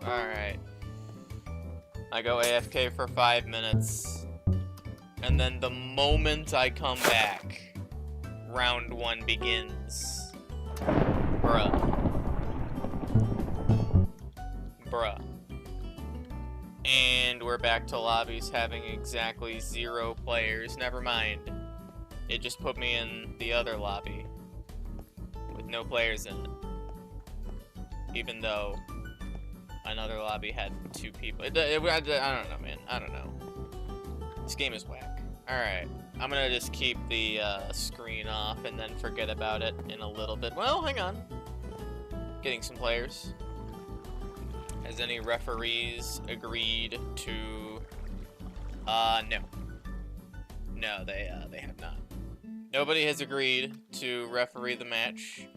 Alright. I go AFK for 5 minutes. And then the moment I come back, round 1 begins. Bruh. And we're back to lobbies having exactly 0 players. Never mind. It just put me in the other lobby with no players in it. Even though another lobby had 2 people. I don't know, man. I don't know. This game is whack. Alright. I'm gonna just keep the screen off and then forget about it in a little bit. Well, hang on. Getting some players. Has any referees agreed to... no. No, they have not. Nobody has agreed to referee the match.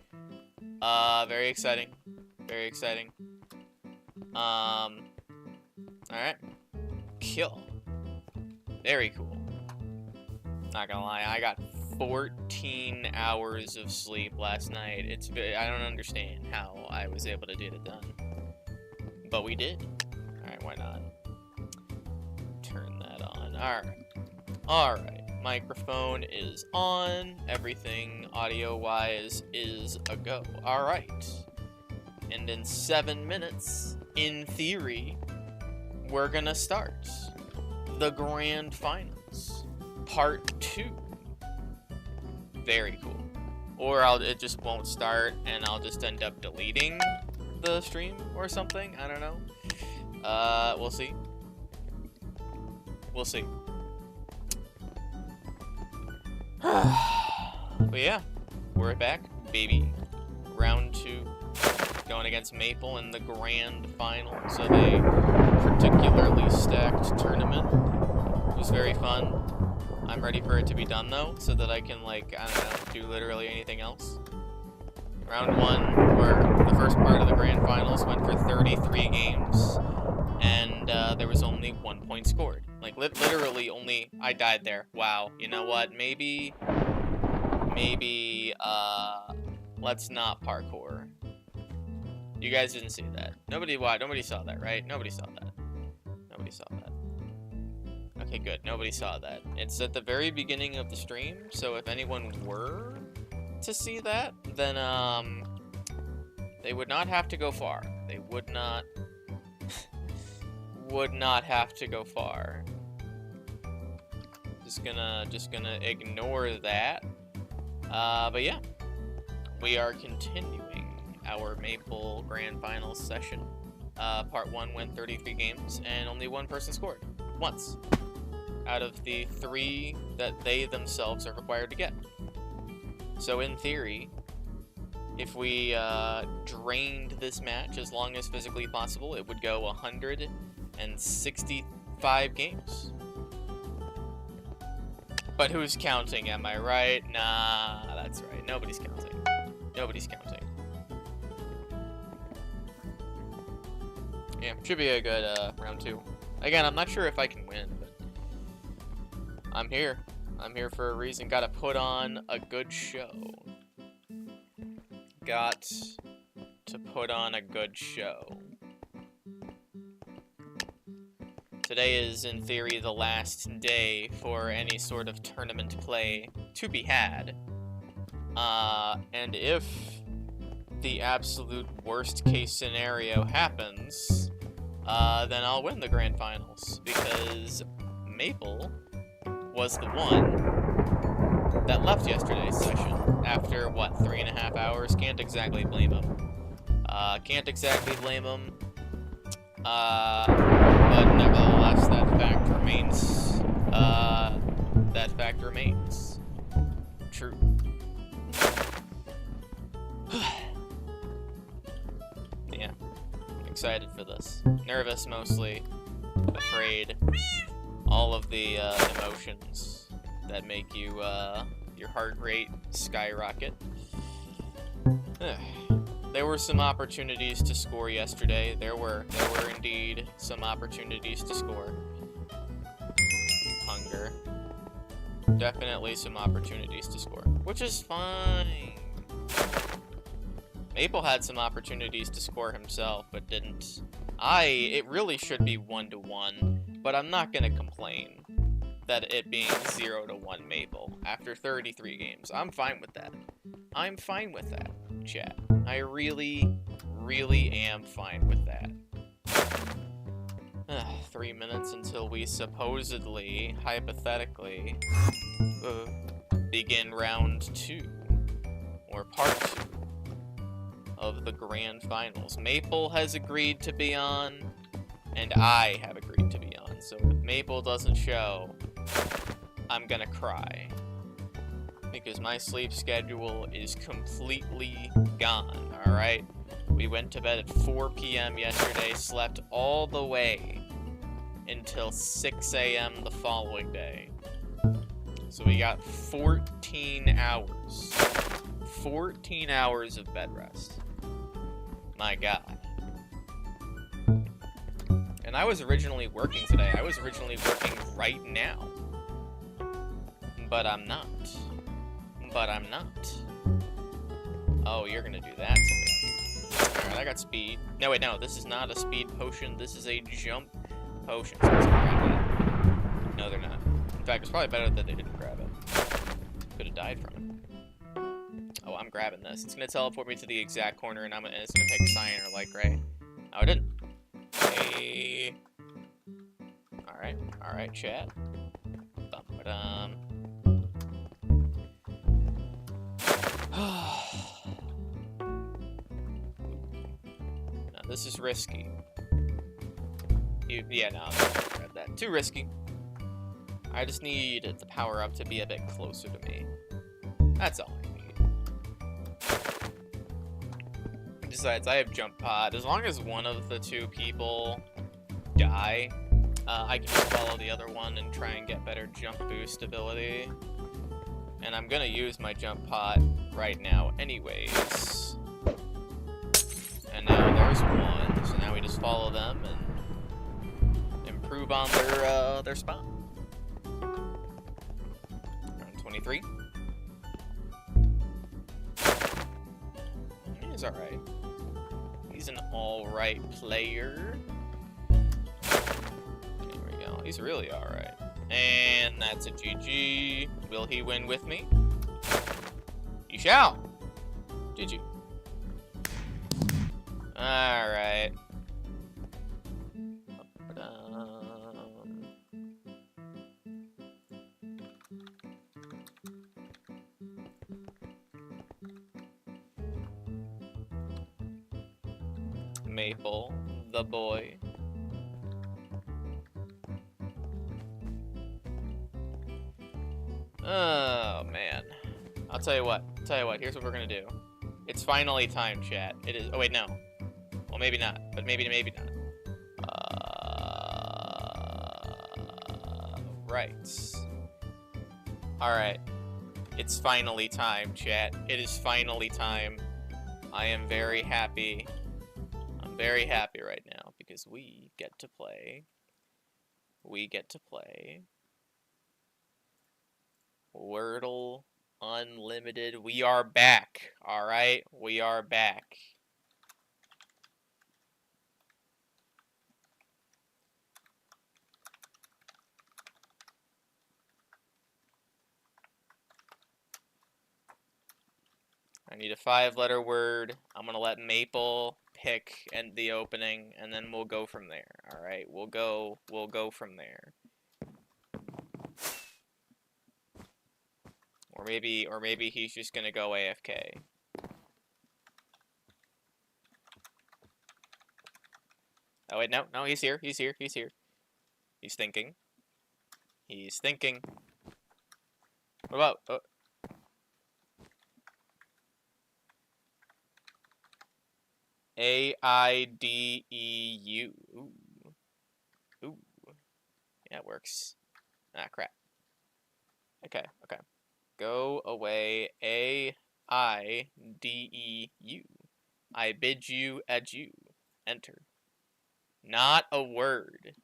Very exciting. Very exciting. Alright. Kill. Very cool. Not gonna lie, I got 14 hours of sleep last night. I don't understand how I was able to get it done. But we did. Alright, why not? Turn that on. Alright. Alright. Microphone is on. Everything audio-wise is a go. Alright. And in 7 minutes, in theory, we're gonna start the Grand Finals. Part 2. Very cool. Or it just won't start, and I'll just end up deleting the stream or something. I don't know. We'll see. We'll see. But yeah, we're back, baby. Round 2. Going against Maple in the Grand Finals of a particularly stacked tournament. It was very fun. I'm ready for it to be done though, so that I can, like, I don't know, do literally anything else. Round 1, where the first part of the Grand Finals went for 33 games, and there was only 1 point scored. Like, literally only, I died there. Wow, you know what, maybe, let's not parkour. You guys didn't see that. Nobody saw that, right? Nobody saw that. Nobody saw that. Okay, good. Nobody saw that. It's at the very beginning of the stream, so if anyone were to see that, then, they would not have to go far. They would not have to go far. Just gonna ignore that. But yeah. We are continuing our Maple Grand Finals session. Part 1 went 33 games, and only 1 person scored. Once. Out of the 3 that they themselves are required to get. So in theory, if we drained this match as long as physically possible, it would go 165 games. But who's counting, am I right? Nah, that's right. Nobody's counting. Nobody's counting. Yeah, should be a good round 2. Again, I'm not sure if I can win, but I'm here. I'm here for a reason. Gotta put on a good show. Got to put on a good show. Today is, in theory, the last day for any sort of tournament play to be had. And if the absolute worst case scenario happens, then I'll win the Grand Finals, because Maple was the one that left yesterday's session after, what, 3.5 hours? Can't exactly blame him. Can't exactly blame him. But nevertheless, that fact remains, true. Yeah. Excited for this. Nervous, mostly. Afraid. All of the emotions that make you, your heart rate skyrocket. There were some opportunities to score yesterday. There were indeed some opportunities to score. Hunger. Definitely some opportunities to score, which is fine. Maple had some opportunities to score himself, but didn't. It really should be 1-1, but I'm not gonna complain that it being 0-1 Maple after 33 games. I'm fine with that. I'm fine with that, chat. I really, really am fine with that. 3 minutes until we supposedly, hypothetically, begin round 2, or part 2 of the grand finals. Maple has agreed to be on, and I have agreed to be on. So if Maple doesn't show, I'm gonna cry. Because my sleep schedule is completely gone, alright? We went to bed at 4 p.m. yesterday, slept all the way until 6 a.m. the following day. So we got 14 hours. 14 hours of bed rest. My God. And I was originally working today. I was originally working right now. But I'm not. But I'm not. Oh, you're gonna do that to me. Alright, I got speed. No, wait, no. This is not a speed potion. This is a jump potion. So let's grab it. No, they're not. In fact, it's probably better that they didn't grab it. Could have died from it. Oh, I'm grabbing this. It's gonna teleport me to the exact corner, and it's gonna pick cyan or light gray. Oh, it didn't. Hey. Alright, chat. Bum-ba-dum. No, this is risky. Yeah, no, I'm not gonna grab that. Too risky. I just need the power up to be a bit closer to me. That's all I need. Besides, I have jump pod. As long as one of the two people die, I can just follow the other one and try and get better jump boost ability. And I'm gonna use my jump pod right now anyways. And now there's one, so now we just follow them and improve on their spot. Round 23. He's alright. He's an alright player. There we go. He's really alright. And that's a GG. Will he win with me? You shall. Did you? Alright. Maple, the boy. Oh, man. I'll tell you what. Here's what we're gonna do. It's finally time, chat. It is. Oh, wait, no. Well, maybe not. But maybe not. Right. Alright. It's finally time, chat. It is finally time. I am very happy. I'm very happy right now because we get to play. Wordle Unlimited. We are back. Alright? We are back. I need a 5-letter word. I'm gonna let Maple pick and the opening, and then we'll go from there. All right, we'll go from there. Or maybe he's just gonna go AFK. Oh wait, no, he's here. He's thinking. What about? AIDEU. Ooh. Yeah, it works. Ah, crap. Okay. Go away. AIDEU. I bid you adieu. Enter. Not a word.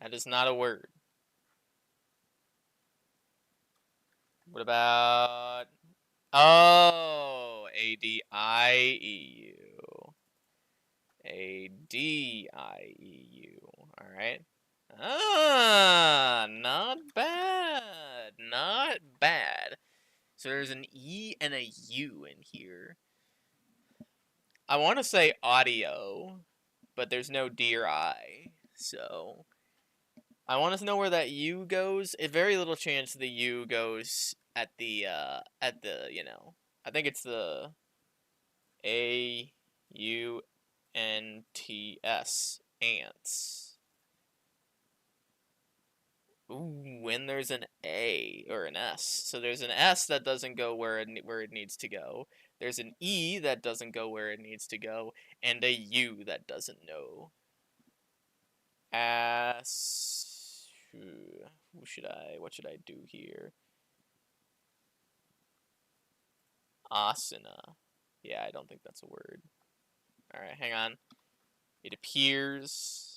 That is not a word. What about... Oh, A-D-I-E-U. A-D-I-E-U. Alright. Ah, not bad. Not bad. So there's an E and a U in here. I want to say audio, but there's no D or I. So I want to know where that U goes. A very little chance the U goes at the, you know, I think it's the A-U-N-T-S. Ants. Ooh, and there's an A or an S. So there's an S that doesn't go where it needs to go. There's an E that doesn't go where it needs to go, and a U that doesn't know. As what should I do here? Asana. Yeah, I don't think that's a word. All right, hang on. It appears.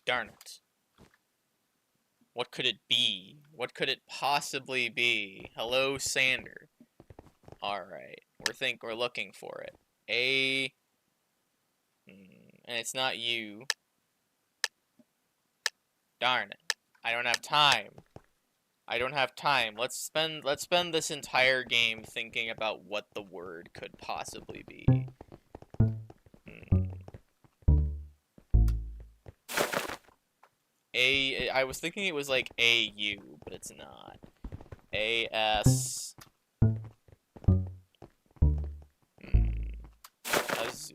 Darn it. What could it be? What could it possibly be? Hello, Sander. Alright. We're looking for it. And it's not you. Darn it. I don't have time. I don't have time. Let's spend this entire game thinking about what the word could possibly be. I was thinking it was like A-U, but it's not. A-S. Azoo.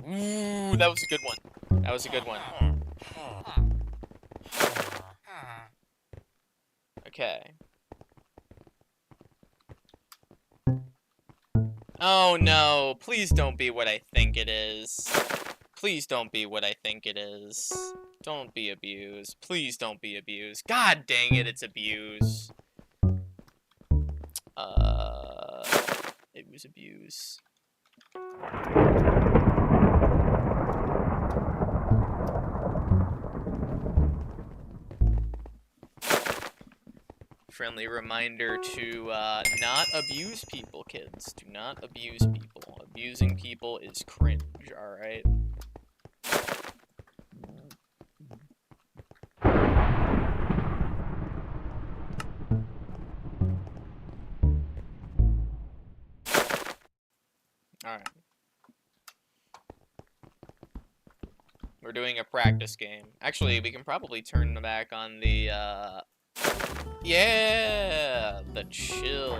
Ooh, that was a good one. That was a good one. Okay. Oh no, please don't be what I think it is. Please don't be what I think it is. Don't be abused. Please don't be abused. God dang it, it's abuse. It was abuse. Friendly reminder to not abuse people, kids. Do not abuse people. Abusing people is cringe, alright? Alright. We're doing a practice game. Actually, we can probably turn back on the, yeah! The chill.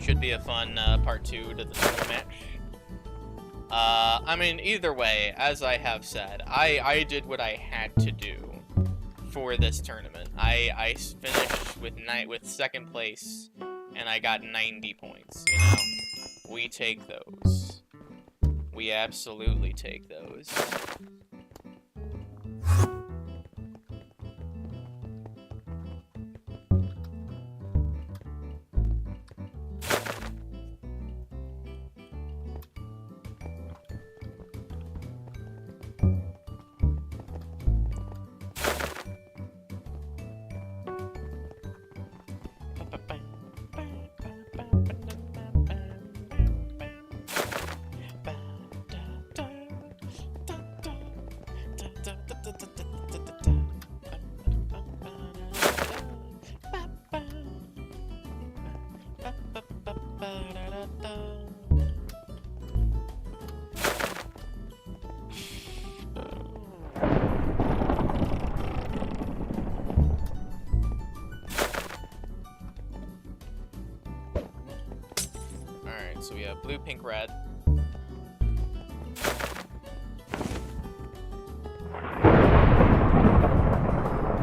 Should be a fun part 2 to the match. I mean, either way, as I have said, I did what I had to do for this tournament. I finished with second place, and I got 90 points, you know? We take those. We absolutely take those. So we have blue, pink, red.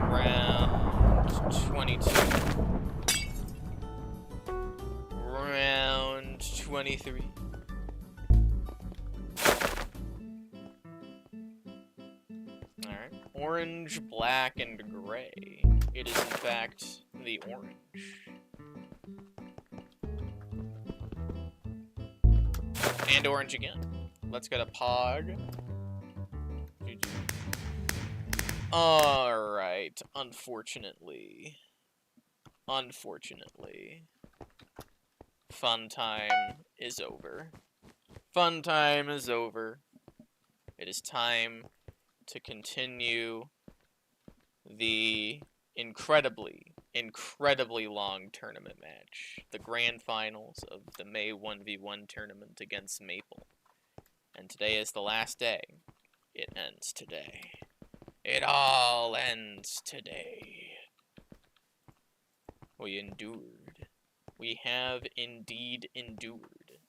Round 22. Round 23. Alright. Orange, black, and gray. It is, in fact, the orange. And orange again. Let's go to Pog. Alright. Unfortunately. Fun time is over. Fun time is over. It is time to continue the incredibly long tournament match. The grand finals of the May 1v1 tournament against Maple. And today is the last day. It ends today. It all ends today. We endured. We have indeed endured.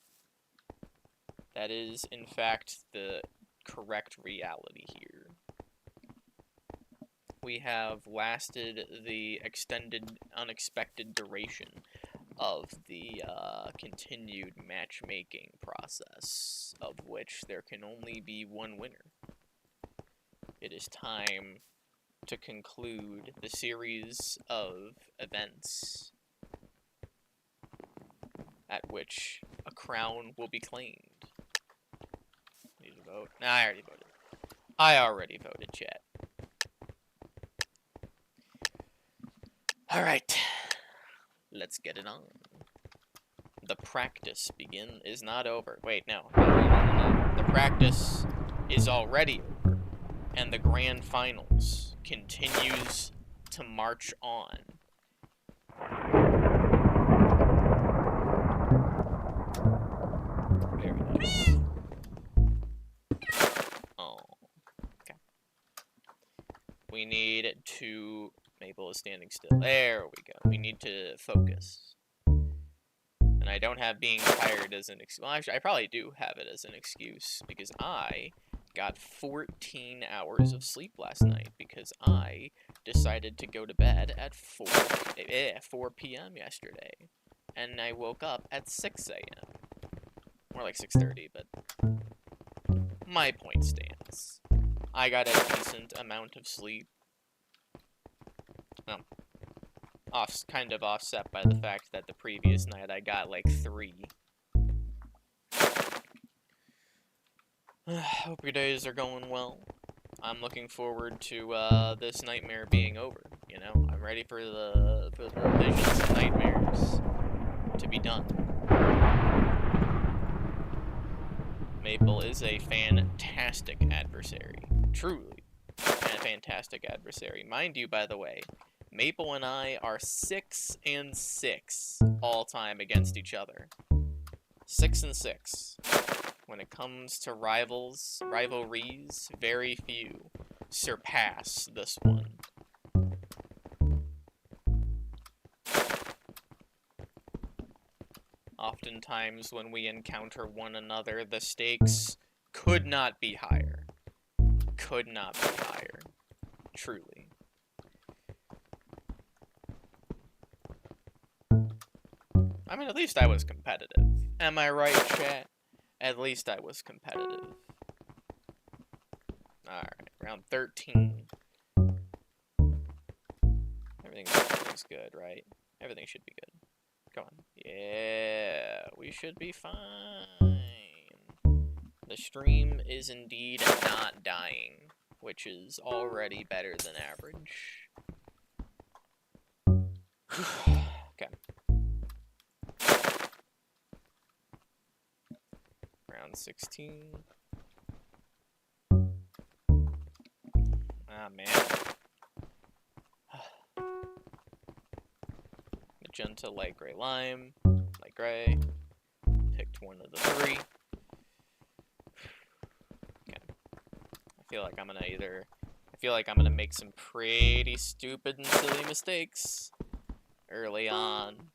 That is, in fact, the correct reality here. We have lasted the extended, unexpected duration of the continued matchmaking process, of which there can only be one winner. It is time to conclude the series of events at which a crown will be claimed. Need to vote? Nah, I already voted. I already voted, chat. Alright. Let's get it on. The practice is not over. Wait, no. The practice is already over. And the grand finals continues to march on. Very nice. Oh. Okay. We need to... Maple is standing still. There we go. We need to focus. And I don't have being tired as an excuse. Well, actually, I probably do have it as an excuse. Because I got 14 hours of sleep last night. Because I decided to go to bed at 4 p.m. yesterday. And I woke up at 6 a.m. More like 6:30, but my point stands. I got a decent amount of sleep. Well, kind of offset by the fact that the previous night I got like 3. Hope your days are going well. I'm looking forward to this nightmare being over. You know, I'm ready for the visions and nightmares to be done. Maple is a fantastic adversary. Truly a fantastic adversary. Mind you, by the way, Maple and I are 6-6 all time against each other. 6-6. When it comes to rivalries, very few surpass this one. Oftentimes when we encounter one another, the stakes could not be higher. Could not be higher. Truly. I mean, at least I was competitive. Am I right, chat? At least I was competitive. Alright, round 13. Everything's good, right? Everything should be good. Come on. Yeah, we should be fine. The stream is indeed not dying, which is already better than average. Okay. Round 16. Ah, man. Magenta, light gray, lime, light gray. Picked one of the 3. Okay. I feel like I'm gonna make some pretty stupid and silly mistakes early on.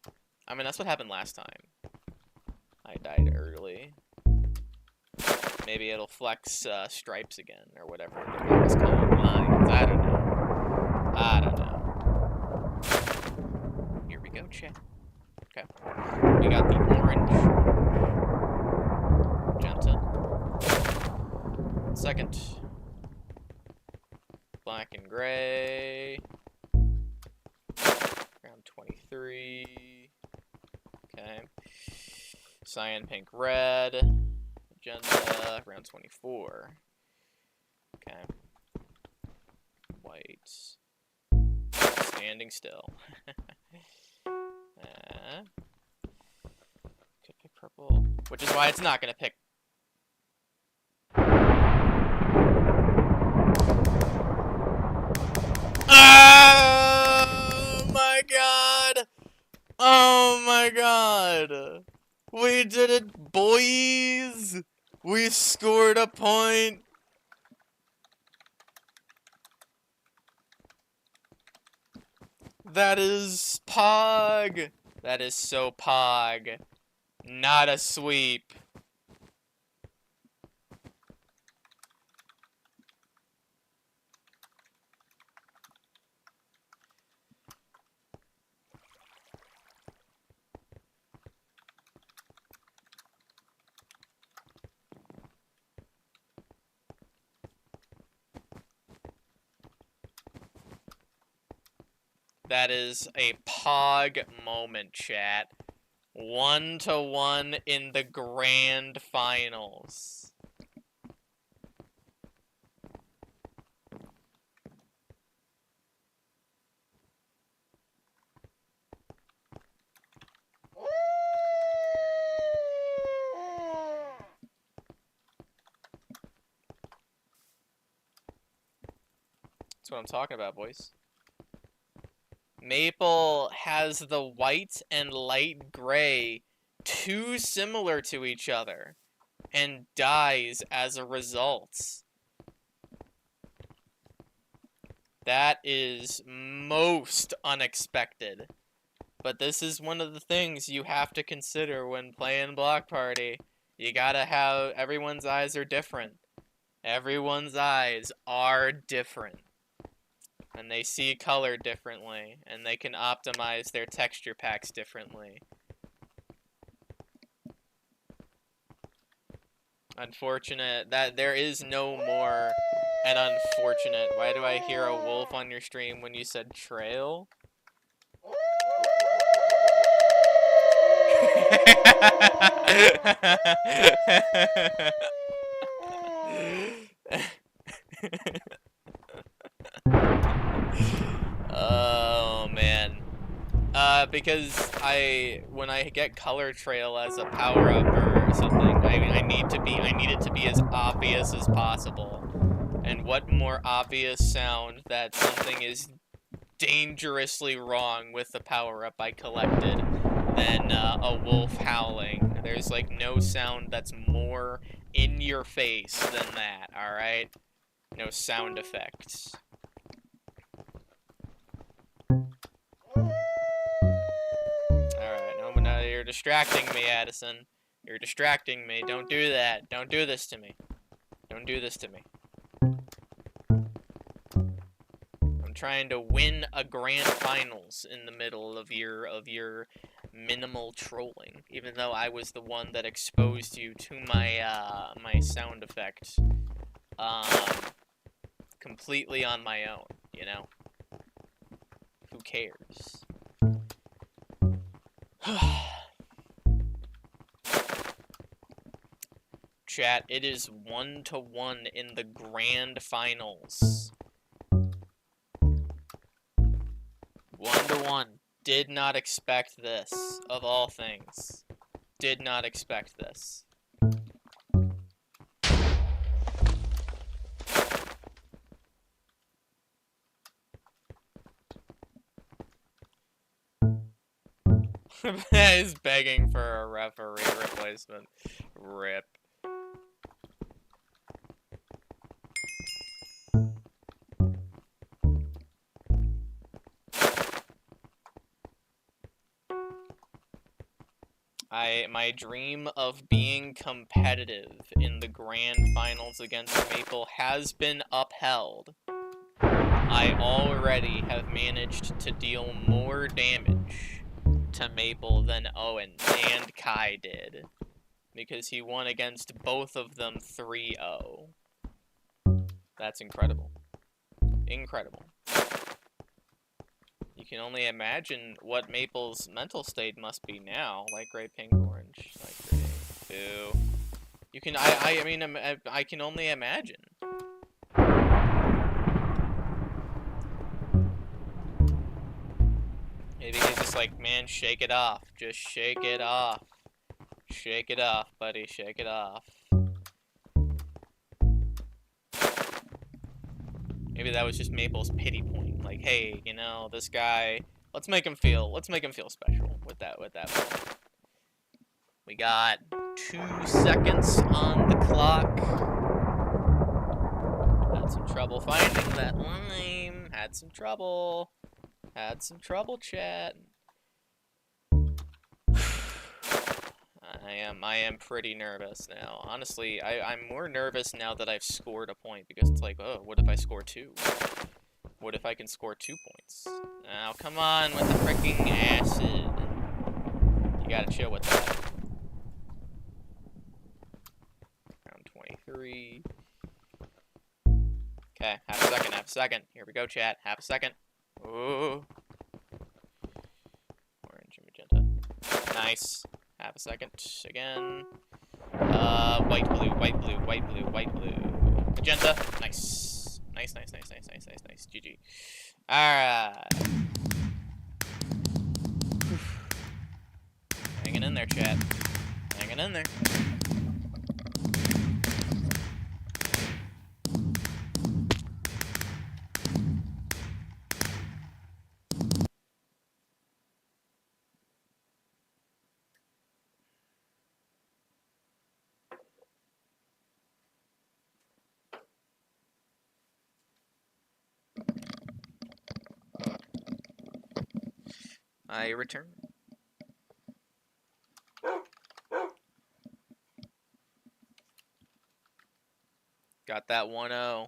I mean, that's what happened last time. I died early. Maybe it'll flex stripes again, or whatever the fuck it's called. Lines. I don't know. I don't know. Here we go, chat. Okay. We got the orange. Magenta. Second. Black and gray. Round 23. Okay. Cyan, pink, red. Magenta. Round 24. Okay. White. Standing still. Could pick purple. Which is why it's not gonna pick. Oh my god! Oh my god! We did it, boys! We scored a point! That is Pog! That is so Pog. Not a sweep. That is a Pog moment, chat. 1-1 in the grand finals. That's what I'm talking about, boys. Maple has the white and light gray too similar to each other and dies as a result. That is most unexpected. But this is one of the things you have to consider when playing Block Party. You gotta have, everyone's eyes are different. Everyone's eyes are different. And they see color differently, and they can optimize their texture packs differently. Unfortunate that there is no more an unfortunate. Why do I hear a wolf on your stream when you said trail? Oh man. Because when I get color trail as a power up or something, I need it to be as obvious as possible. And what more obvious sound that something is dangerously wrong with the power up I collected than a wolf howling. There's like no sound that's more in your face than that, alright? No sound effects. Alright, no, but now you're distracting me, Addison. You're distracting me. Don't do that. Don't do this to me. Don't do this to me. I'm trying to win a grand finals in the middle of your minimal trolling, even though I was the one that exposed you to my my sound effect completely on my own, you know? Who cares? Chat, it is 1-1 in the grand finals. 1-1. Did not expect this, of all things. Did not expect this. He's begging for a referee replacement. RIP. My dream of being competitive in the grand finals against Maple has been upheld. I already have managed to deal more damage to Maple than Owen and Kai did, because he won against both of them 3-0. That's incredible. Incredible. You can only imagine what Maple's mental state must be now. Light gray, pink, orange, light gray, boo. You can, I mean, I can only imagine. Maybe he's just like, man, shake it off. Just shake it off. Shake it off, buddy. Shake it off. Maybe that was just Maple's pity point. Like, hey, you know, this guy, let's make him feel special with that point. We got 2 seconds on the clock. Had some trouble finding that lime. Had some trouble, chat. I am pretty nervous now. Honestly, I'm more nervous now that I've scored a point, because it's like, oh, what if I score 2? What if I can score 2 points? Now, come on with the freaking acid. You gotta chill with that. Round 23. Okay, half a second. Here we go, chat. Half a second. Ooh. Orange and magenta. Nice. Half a second again. White, blue. Magenta. Nice. Nice. GG. Alright. Hanging in there, chat. Hanging in there. I return. Got that 1-0.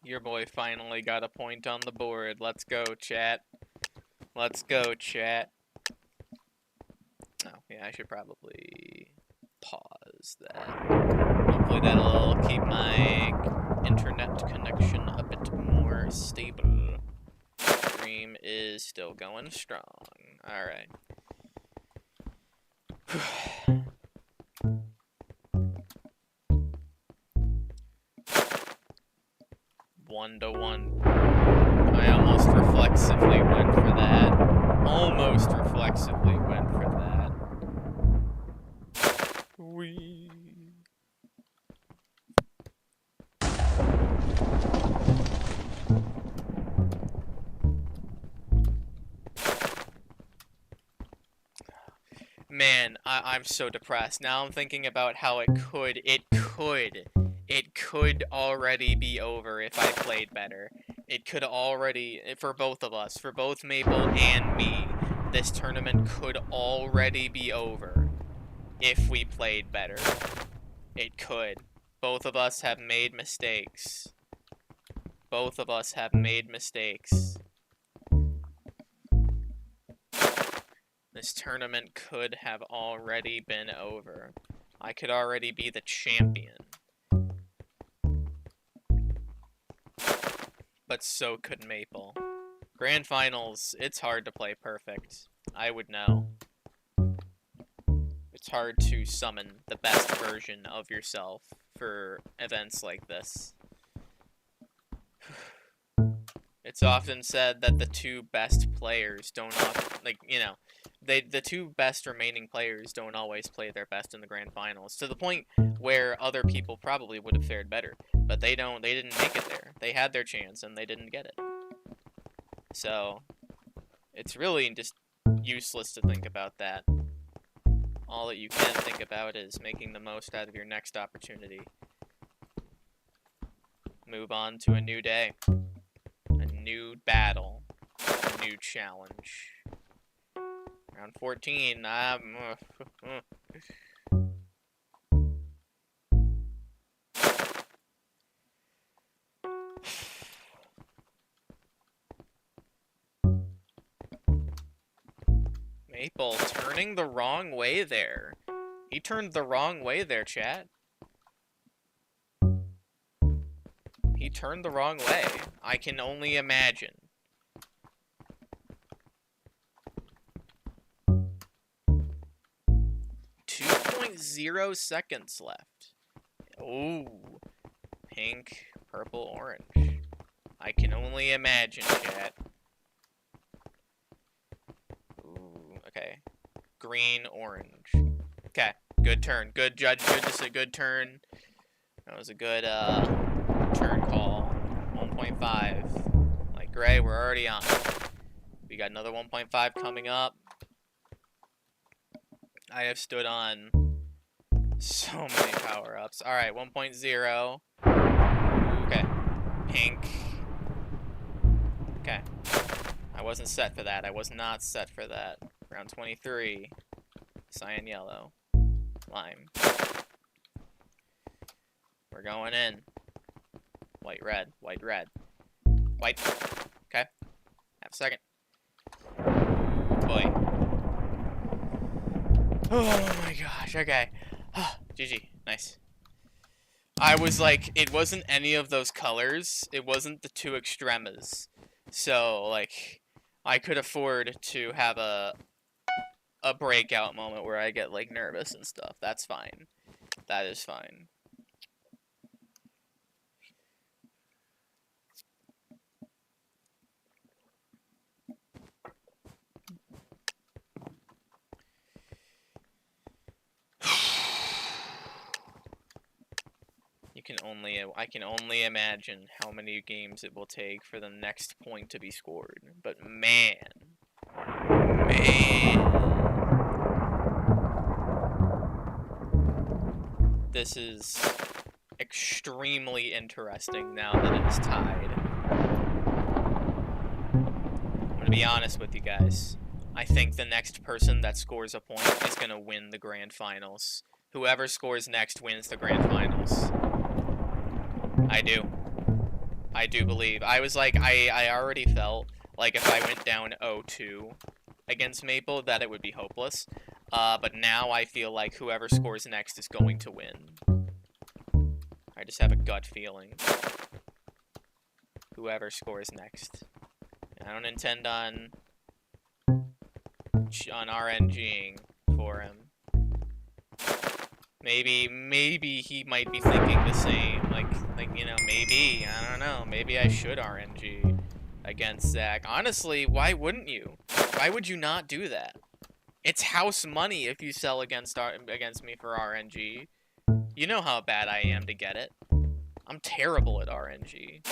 Your boy finally got a point on the board. Let's go, chat. Let's go, chat. Oh, yeah, I should probably pause that. Hopefully that'll keep my internet connection a bit more stable. Stream is still going strong. Alright. 1-1. I almost reflexively went for that. Almost reflexively went for that. Whee. Man, I'm so depressed. Now I'm thinking about how it could already be over if I played better. It could already, for both of us, for both Maple and me, this tournament could already be over if we played better. It could. Both of us have made mistakes. Both of us have made mistakes. This tournament could have already been over. I could already be the champion. But so could Maple. Grand Finals, it's hard to play perfect. I would know. It's hard to summon the best version of yourself for events like this. It's often said that the 2 best players don't the two best remaining players don't always play their best in the grand finals, to the point where other people probably would have fared better, but they didn't make it there. They had their chance and they didn't get it. So it's really just useless to think about that. All that you can think about is making the most out of your next opportunity. Move on to a new day, a new battle, a new challenge. Round 14, Maple turning the wrong way there. He turned the wrong way there, chat. He turned the wrong way. I can only imagine. .0 seconds left. Ooh. Pink, purple, orange. I can only imagine, chat. Ooh, okay. Green, orange. Okay, good turn. Good judge, good turn. That was a good, turn call. 1.5. Like gray, we're already on. We got another 1.5 coming up. I have stood on so many power-ups. Alright, 1.0. Okay. Pink. Okay. I wasn't set for that. I was not set for that. Round 23. Cyan yellow. Lime. We're going in. White, red. White, red. White. Okay. Half a second. Boy. Oh my gosh. Okay. GG. Nice. I was like, it wasn't any of those colors. It wasn't the two extremas. So, like, I could afford to have a breakout moment where I get, like, nervous and stuff. That's fine. That is fine. I can only imagine how many games it will take for the next point to be scored. But man. This is extremely interesting now that it is tied. I'm gonna be honest with you guys. I think the next person that scores a point is gonna win the grand finals. Whoever scores next wins the grand finals. I do. I do believe. I was like, I already felt like if I went down 0-2 against Maple, that it would be hopeless. But now I feel like whoever scores next is going to win. I just have a gut feeling. Whoever scores next. I don't intend on RNGing for him. Maybe he might be thinking the same. Like, you know, maybe. I don't know. Maybe I should RNG against Zach. Honestly, why wouldn't you? Why would you not do that? It's house money if you sell against me for RNG. You know how bad I am to get it. I'm terrible at RNG.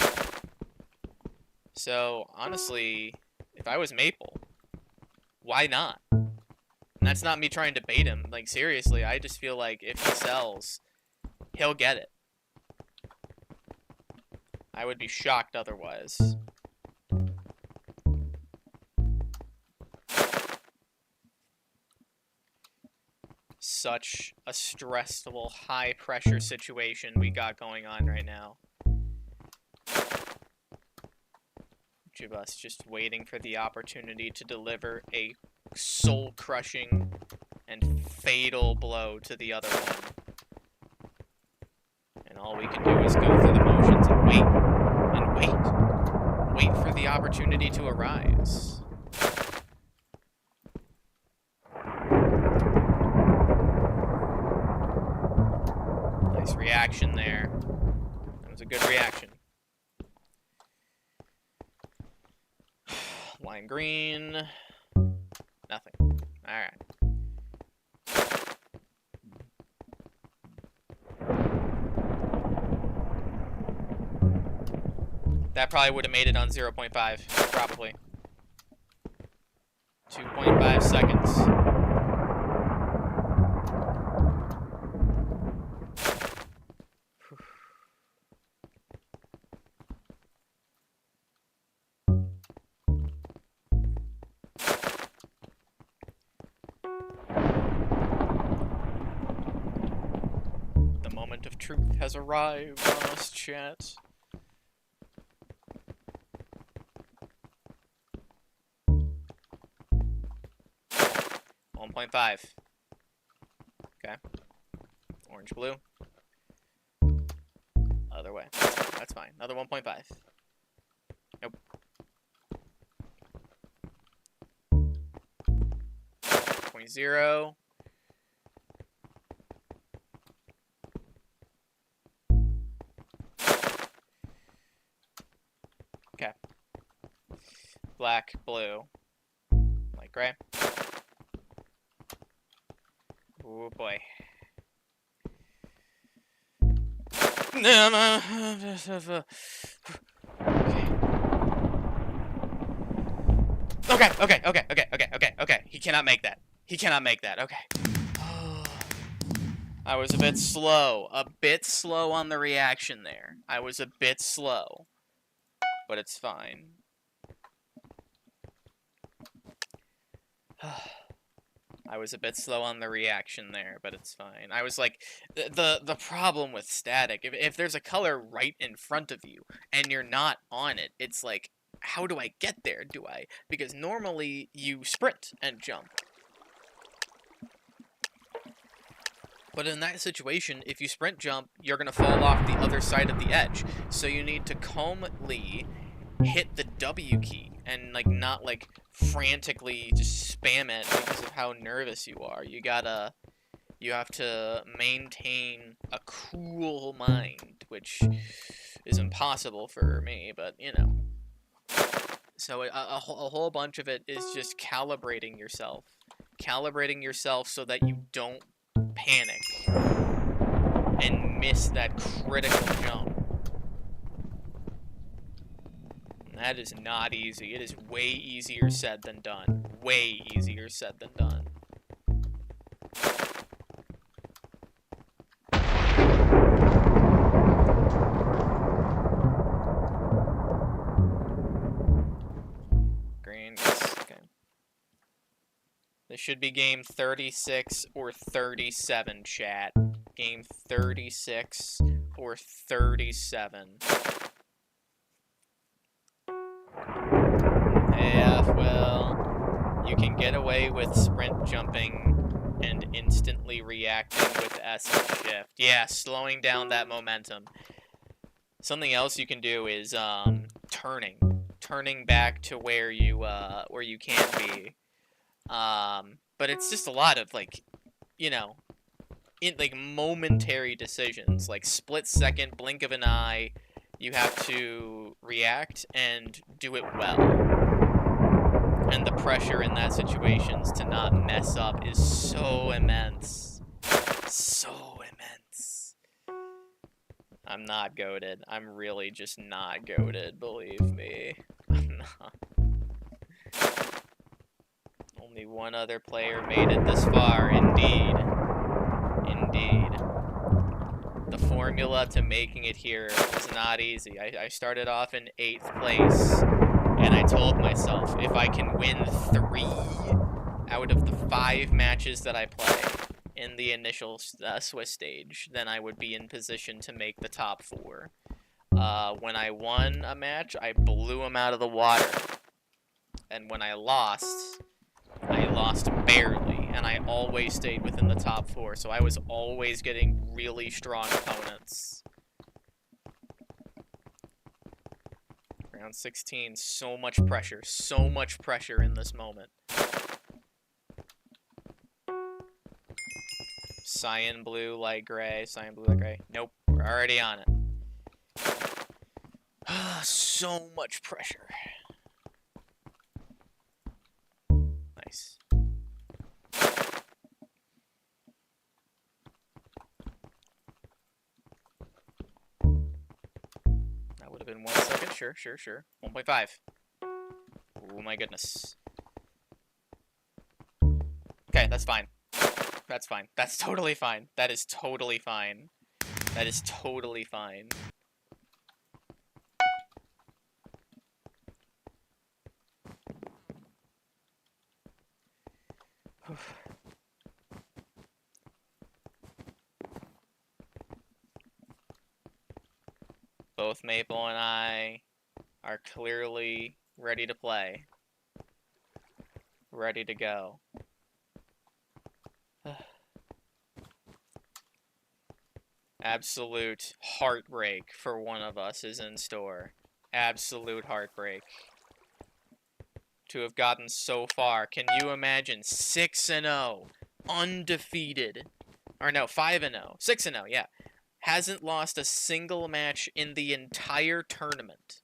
So, honestly, if I was Maple, why not? And that's not me trying to bait him. Like, seriously, I just feel like if he sells, he'll get it. I would be shocked otherwise. Such a stressful, high-pressure situation we got going on right now. Each of us just waiting for the opportunity to deliver a soul-crushing and fatal blow to the other one. And all we can do is go through the motions and wait. And wait. Wait for the opportunity to arise. Nice reaction there. That was a good reaction. Lime green. Nothing. Alright. That probably would have made it on 0.5. Probably. 2.5 seconds. The moment of truth has arrived on us, chat. .5. Okay. Orange, blue. Other way. That's fine. Another 1.5. Nope. 0.0. Okay. Black, blue. Light gray. Oh boy. Okay. He cannot make that. He cannot make that. Okay. I was a bit slow. A bit slow on the reaction there. I was a bit slow. But it's fine. I was a bit slow on the reaction there, but it's fine. I was like, the problem with static, if there's a color right in front of you, and you're not on it, it's like, how do I get there? Because normally, you sprint and jump. But in that situation, if you sprint jump, you're going to fall off the other side of the edge. So you need to calmly hit the W key and like not like frantically just spam it because of how nervous you are. You have to maintain a cool mind, which is impossible for me, but you know. So a whole bunch of it is just calibrating yourself so that you don't panic and miss that critical jump. That is not easy. It is way easier said than done. Way easier said than done. Green. Okay. This should be game 36 or 37, chat. Game 36 or 37. Yeah, well, you can get away with sprint jumping and instantly reacting with S and shift. Yeah, slowing down that momentum. Something else you can do is turning back to where you can be. But it's just a lot of like, you know, like momentary decisions, like split second, blink of an eye. You have to react and do it well. And the pressure in that situation to not mess up is so immense. So immense. I'm not goated. I'm really just not goated, believe me. I'm not. Only one other player made it this far, indeed. Indeed. The formula to making it here was not easy. I started off in 8th place. And I told myself, if I can win 3 out of the 5 matches that I play in the initial Swiss stage, then I would be in position to make the top 4. When I won a match, I blew him out of the water. And when I lost barely, and I always stayed within the top 4, so I was always getting really strong opponents. Round 16, so much pressure in this moment. Cyan blue, light gray, cyan blue, light gray. Nope, we're already on it. So much pressure. Nice. have been 1 second. Sure. 1.5. Oh my goodness. Okay, that's fine. That's fine. That's totally fine. That is totally fine. That is totally fine. Both Maple and I are clearly ready to play. Ready to go. Absolute heartbreak for one of us is in store. Absolute heartbreak. To have gotten so far. Can you imagine? 6-0. Undefeated. Or no, 5-0. 6-0, yeah. Hasn't lost a single match in the entire tournament.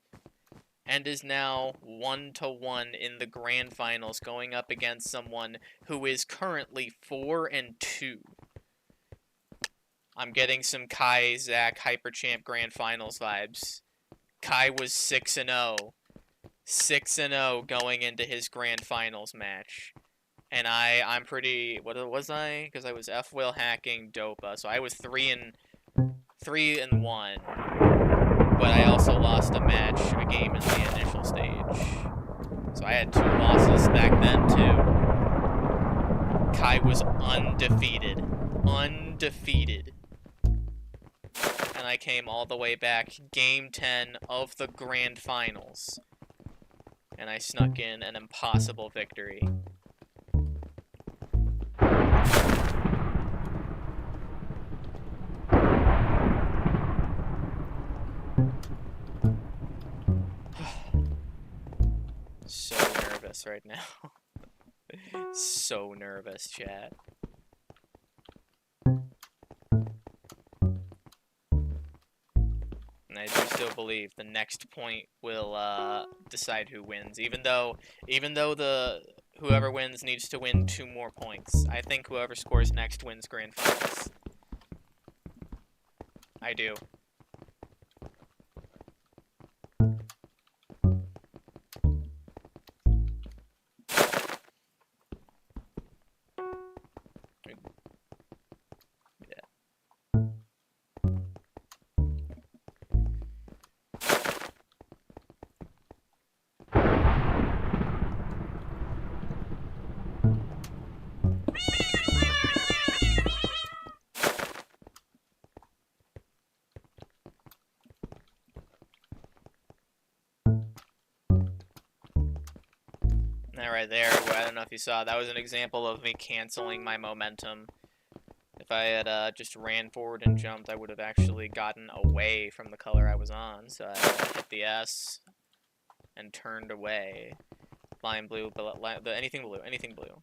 And is now 1-1 in the grand finals, going up against someone who is currently 4-2. I'm getting some Kai Zach Hyperchamp grand finals vibes. Kai was 6-0. 6-0 going into his grand finals match. And I'm pretty, what was I? Because I was F-Will hacking Dopa, so I was 3-1. But I also lost a game in the initial stage. So I had 2 losses back then too. Kai was undefeated. Undefeated. And I came all the way back, game 10 of the grand finals. And I snuck in an impossible victory. So nervous right now. So nervous, chat. And I do still believe the next point will decide who wins. Even though whoever wins needs to win 2 more points. I think whoever scores next wins grand finals. I do. That right there, I don't know if you saw, that was an example of me canceling my momentum. If I had just ran forward and jumped, I would have actually gotten away from the color I was on. So I hit the S and turned away. Lime blue, anything blue, anything blue.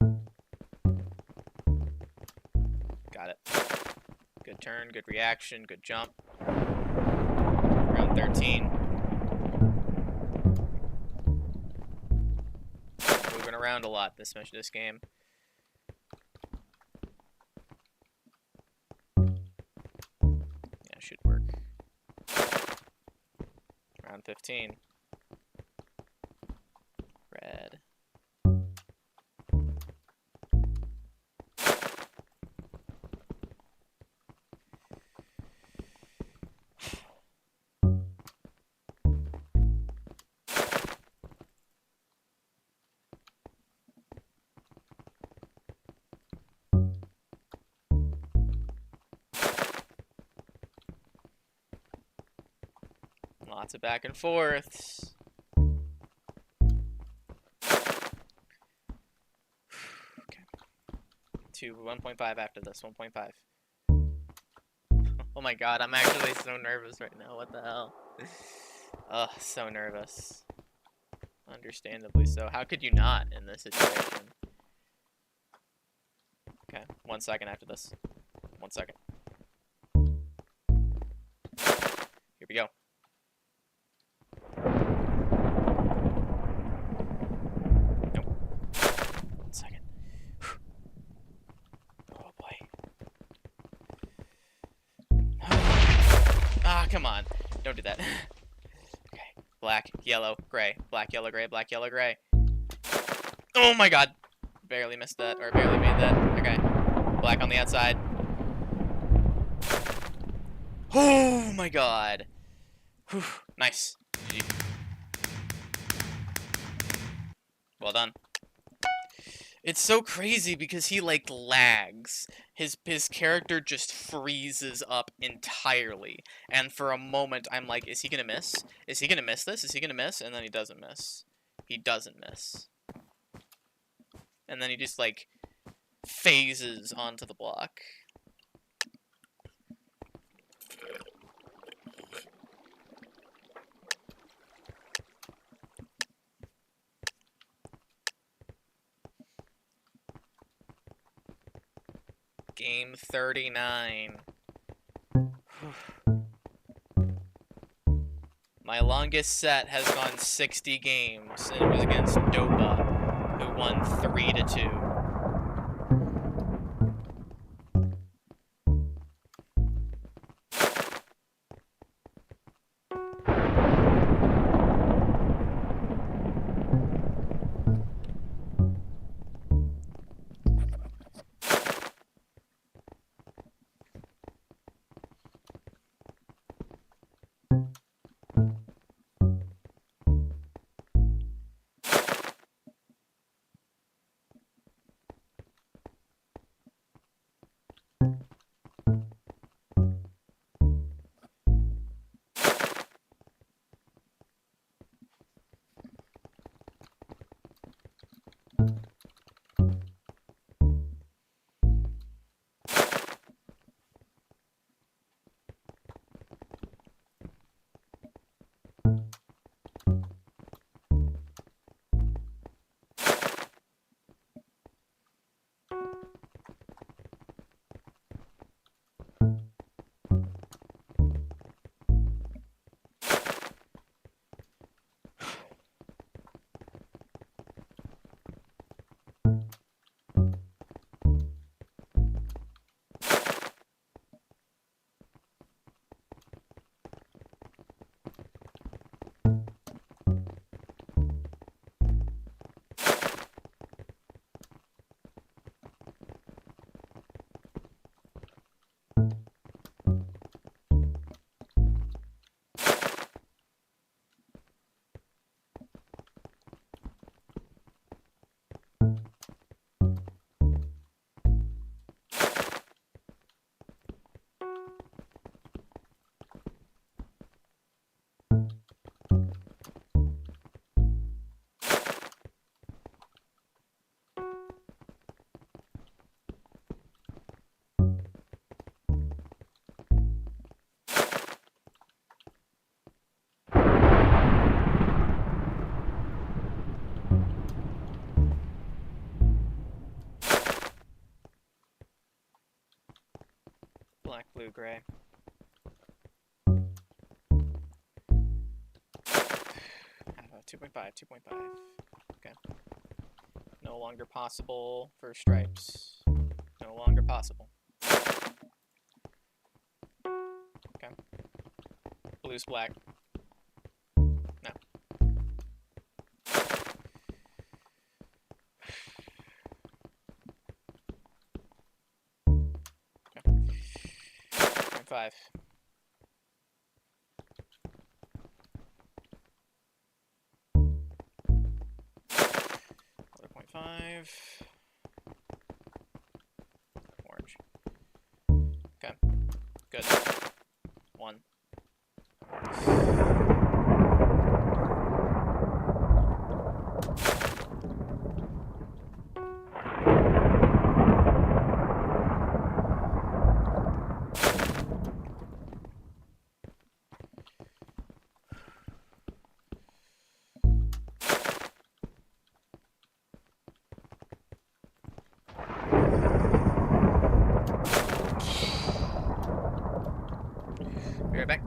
Got it. Good turn, good reaction, good jump. Round 13. Moving around a lot this game. Yeah, should work. Round 15. Red. Lots of back and forths. Okay. 1.5 after this. 1.5. Oh my god, I'm actually so nervous right now. What the hell? Ugh, so nervous. Understandably so. How could you not in this situation? Okay, 1 second after this. 1 second. Here we go. Come on. Don't do that. Black, yellow, gray. Black, yellow, gray. Black, yellow, gray. Oh my god. Barely missed that, or barely made that. Okay. Black on the outside. Oh my god. Whew. Nice. GG. Well done. It's so crazy because he, like, lags. His character just freezes up entirely. And for a moment, I'm like, is he gonna miss? Is he gonna miss this? Is he gonna miss? And then he doesn't miss. He doesn't miss. And then he just, like, phases onto the block. Game 39. My longest set has gone 60 games, and it was against Dopa, who won 3-2. Black, blue, gray. 2.5, 2.5. Okay. No longer possible for stripes. No longer possible. Okay. Blue's black. No. Okay. 0.5. 0.5. Orange. Okay. Good. 1. Be right back.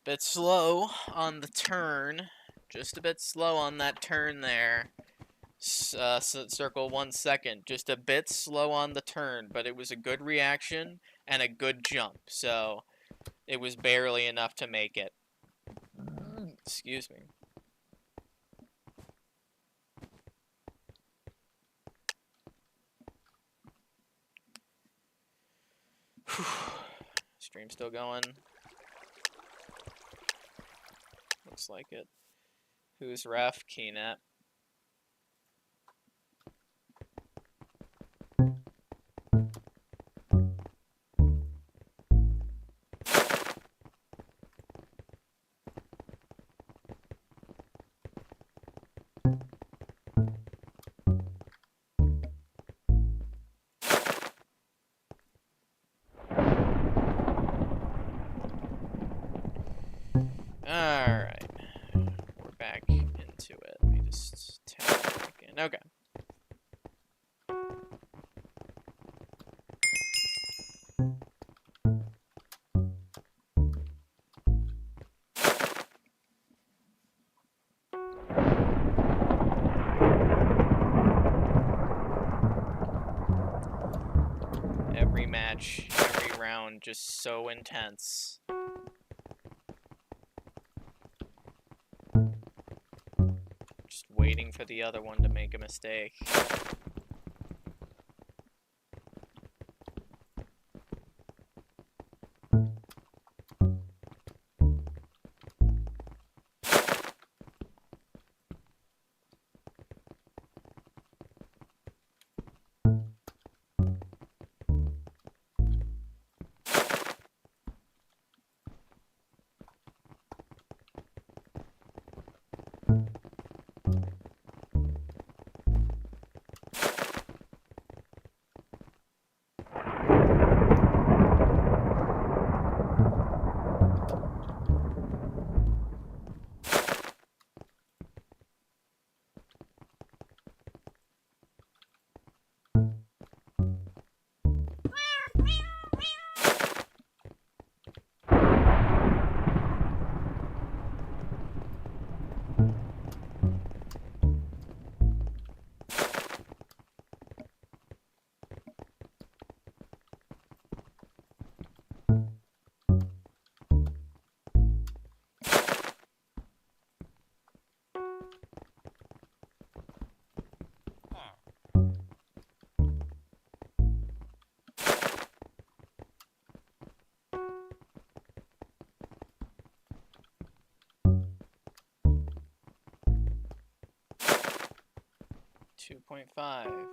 Bit slow on the turn. Just a bit slow on that turn there. Circle 1 second. Just a bit slow on the turn, but it was a good reaction and a good jump. So it was barely enough to make it. Excuse me. Stream still going. Looks like it. Who's ref? Keynet. Alright. We're back into it. Let me just tap back in. Okay. Every match, every round, just so intense. Just waiting for the other one to make a mistake. .5.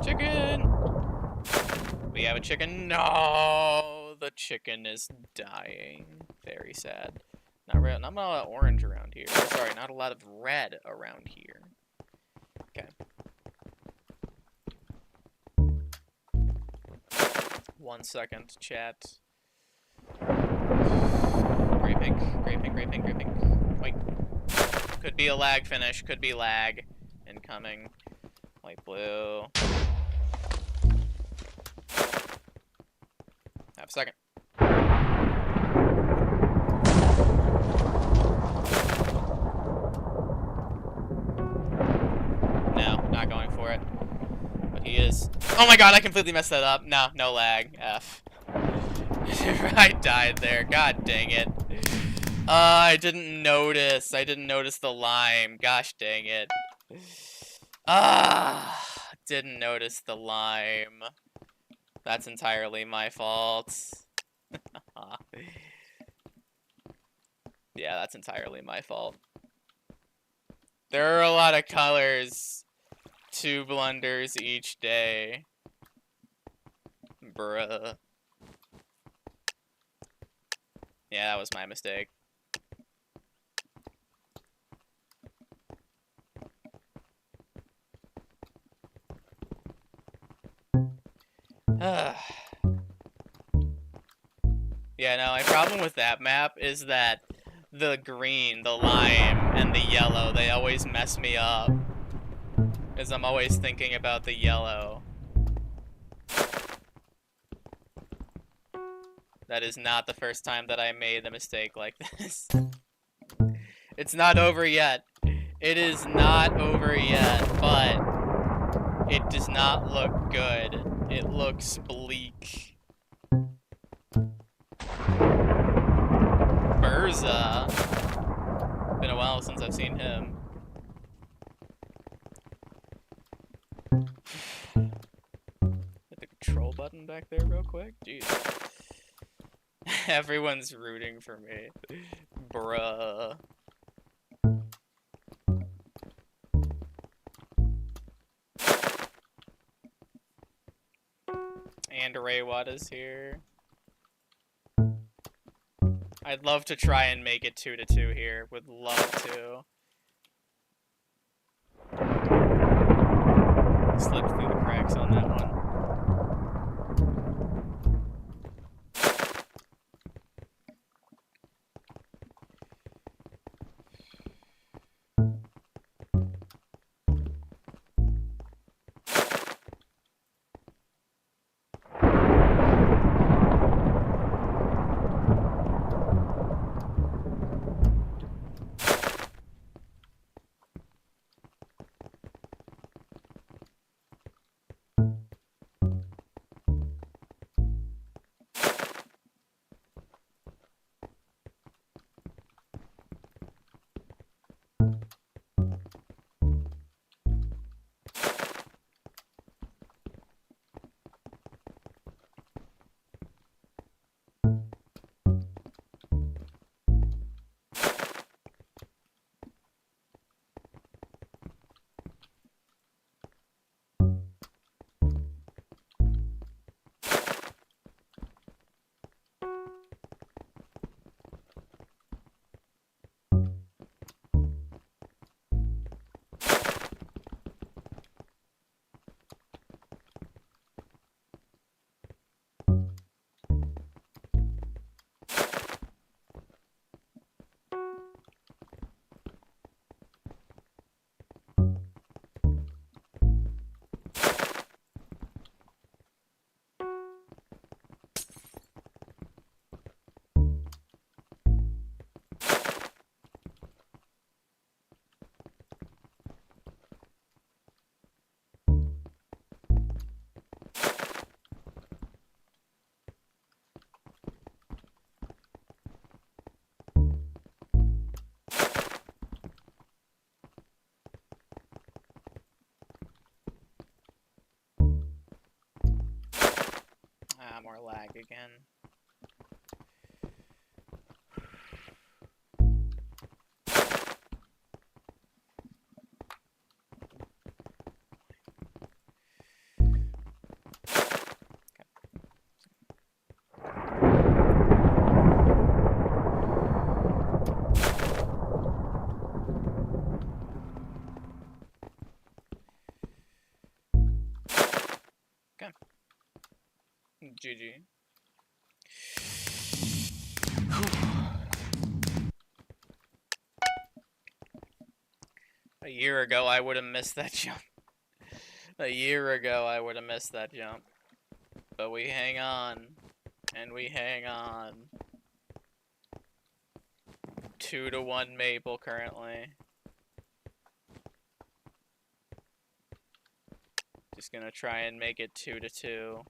Chicken! We have a chicken. No, the chicken is dying. Very sad. Not a lot of orange around here. Sorry, not a lot of red around here. Okay. 1 second, chat. Gray pink, gray pink, gray pink, gray pink. Wait. Could be a lag finish. Could be lag. Incoming. Light blue. Half a second. No, not going for it. But he is. Oh my god, I completely messed that up. No, no lag. F. I died there. God dang it. I didn't notice. I didn't notice the lime. Gosh dang it. Didn't notice the lime. That's entirely my fault. Yeah, that's entirely my fault. There are a lot of colors. 2 blunders each day. Bruh. Yeah, that was my mistake. Yeah, no, my problem with that map is that the green, the lime, and the yellow, they always mess me up. Because I'm always thinking about the yellow. That is not the first time that I made a mistake like this. It's not over yet. It is not over yet, but it does not look good. It looks bleak. Urza. Been a while since I've seen him. Hit the control button back there real quick. Jeez. Everyone's rooting for me. Bruh. And Raywad is here. I'd love to try and make it 2-2 here. Would love to. Slipped through the cracks on that one. Ah, more lag again. Okay. GG. A year ago, I would have missed that jump. A year ago, I would have missed that jump. But we hang on. And we hang on. 2-1 Maple currently. Just gonna try and make it 2-2.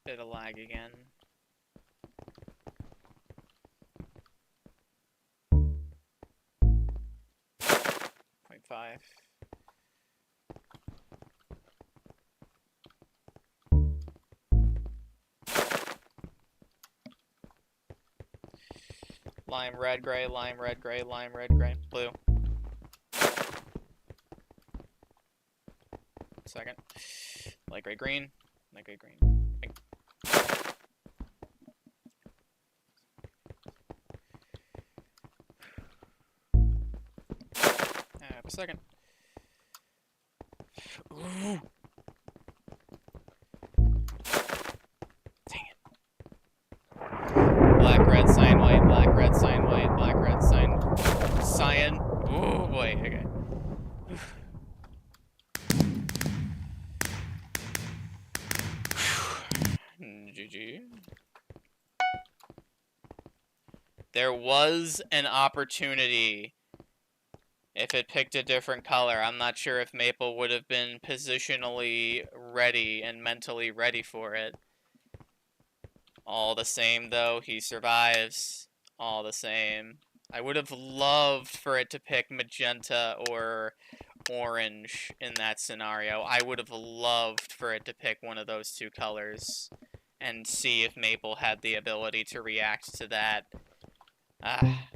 Bit of lag again. Point 5. Lime, red, gray, lime, red, gray, lime, red, gray, blue. Second. Light gray, green. Light gray, green. Pink. A second. Ooh. Dang it. Black, red, cyan, white, black, red, cyan, white, black, red, cyan, cyan. Oh boy, okay. GG. There was an opportunity if it picked a different color. I'm not sure if Maple would have been positionally ready and mentally ready for it. All the same, though, he survives. All the same. I would have loved for it to pick magenta or orange in that scenario. I would have loved for it to pick one of those two colors and see if Maple had the ability to react to that. Ah.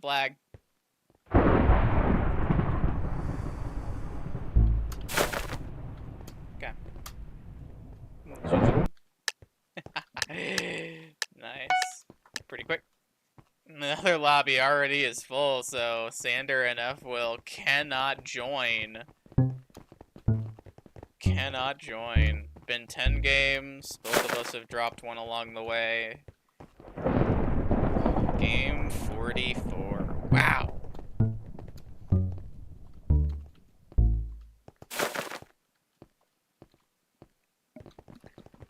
flag. Okay. Nice. Pretty quick. The other lobby already is full, so Sander and F-Will cannot join. Cannot join. Been 10 games. Both of us have dropped one along the way. Game 44. Wow.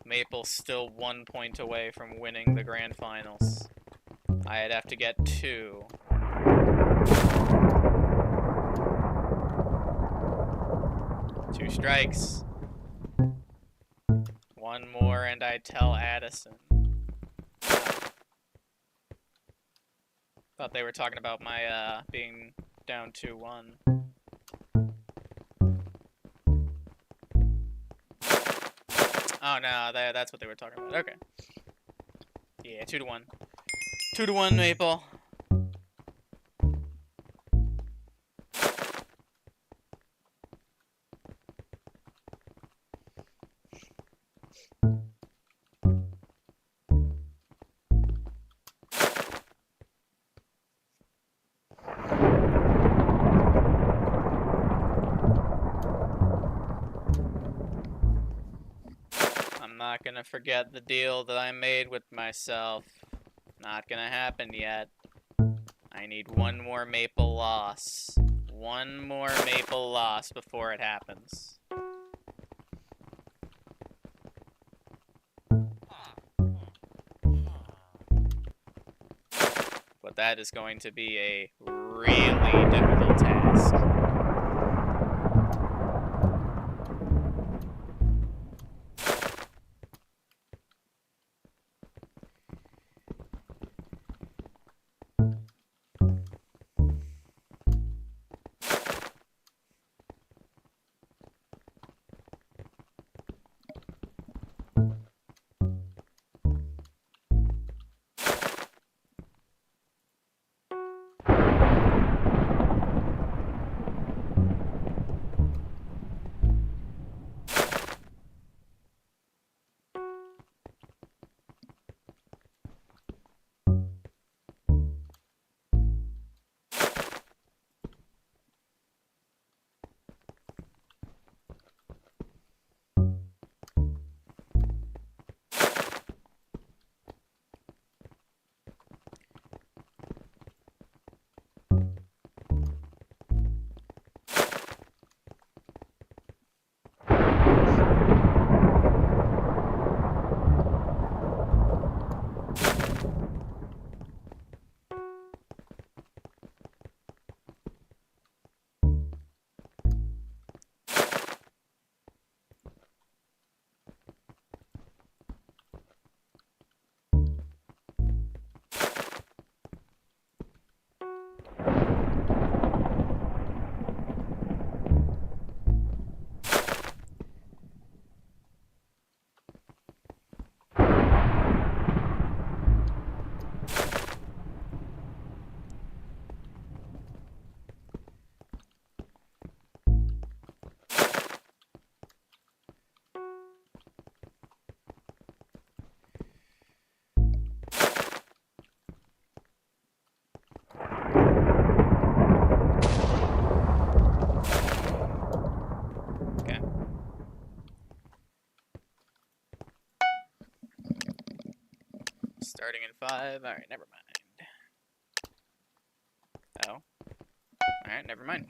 Maple's still 1 point away from winning the grand finals. I'd have to get 2. Two strikes. One more and I tell Addison. Thought they were talking about my being down 2-1. Oh no, that's what they were talking about. Okay. Yeah, 2-1. 2-1 Maple. I'm not gonna forget the deal that I made with myself. Not gonna happen yet. I need one more Maple loss. One more Maple loss before it happens. But that is going to be a really difficult task. Starting in 5. Alright, never mind. Oh. Alright, never mind.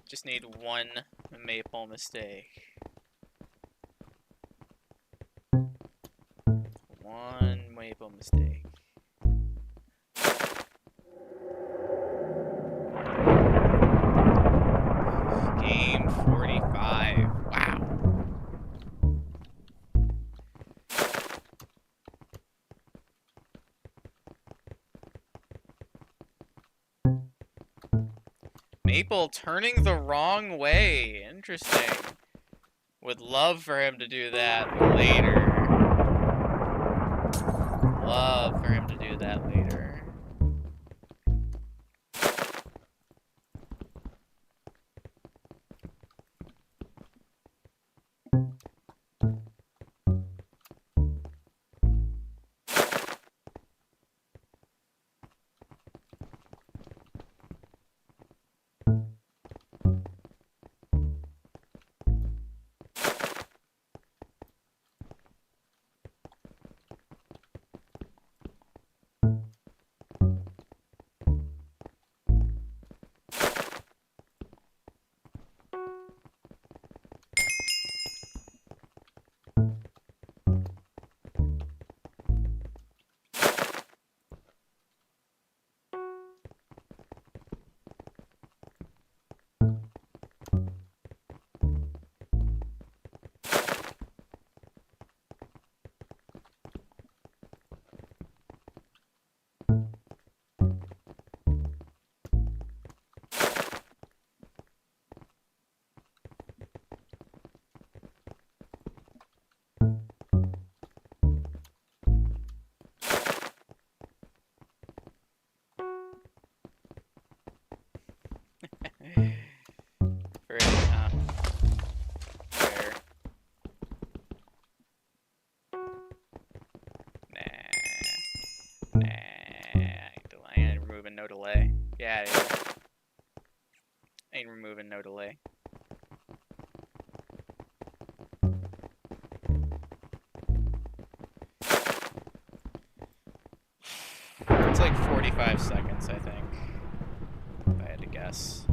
Just need one Maple mistake. One Maple mistake. Maple turning the wrong way. Interesting. Would love for him to do that later. Love for him to do that later. Pretty, huh? Fair. Nah. I ain't removing no delay. Get out of here. Ain't removing no delay. It's like 45 seconds, I think. If I had to guess.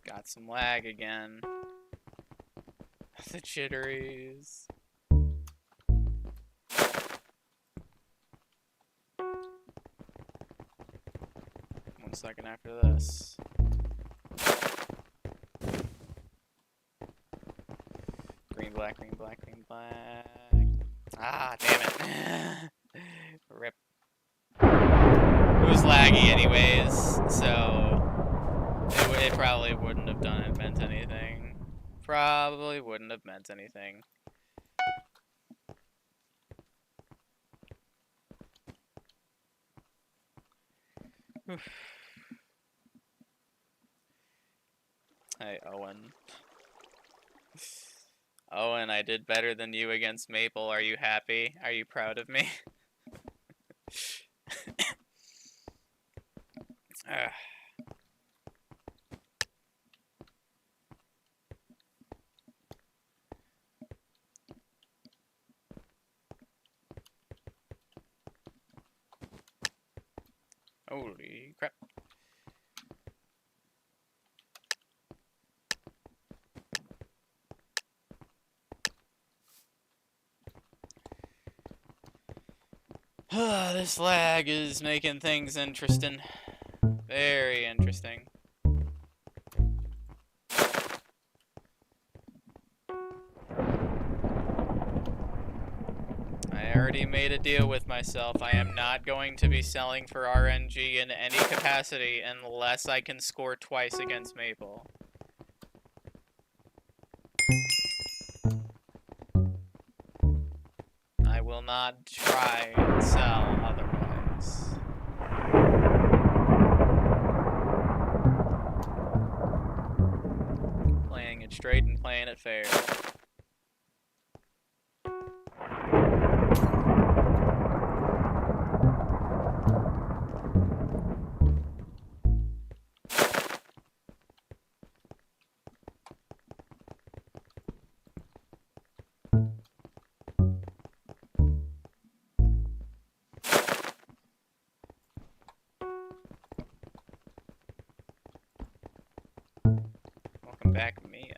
Got some lag again. The jitteries. 1 second after this. Green, black, green, black, green, black. Ah, damn it. Rip. It was laggy anyways, so it probably wouldn't have meant anything. Probably wouldn't have meant anything. Hey, Owen. Owen, I did better than you against Maple. Are you happy? Are you proud of me? Holy crap. This lag is making things interesting. Very interesting. I already made a deal with myself. I am not going to be selling for RNG in any capacity unless I can score twice against Maple. I will not try and sell otherwise. Playing it straight and playing it fair. back Mia.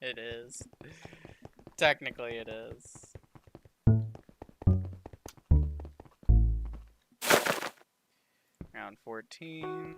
It is. Technically, it is. Round 14.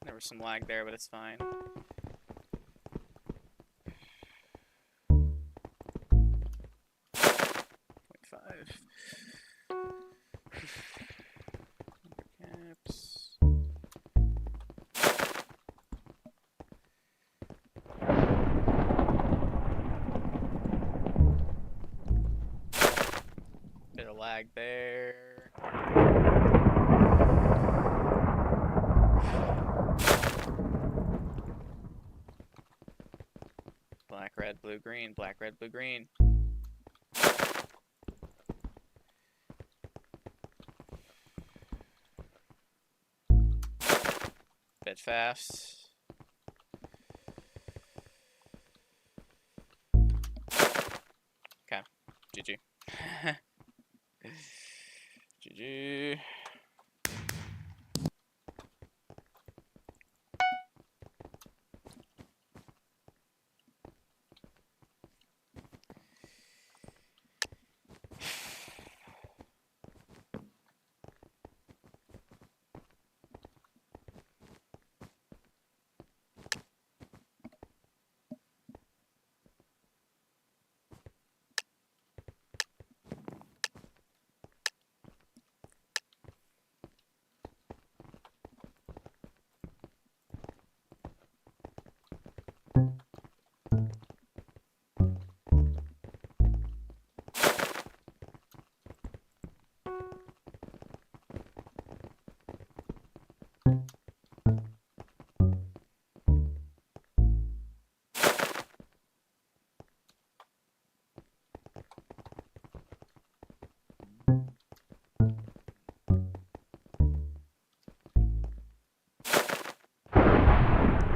There was some lag there, but it's fine. .5. Caps. Bit of lag there. Black, red, blue, green. Black, red, blue, green. Bit fast. Okay. GG. GG.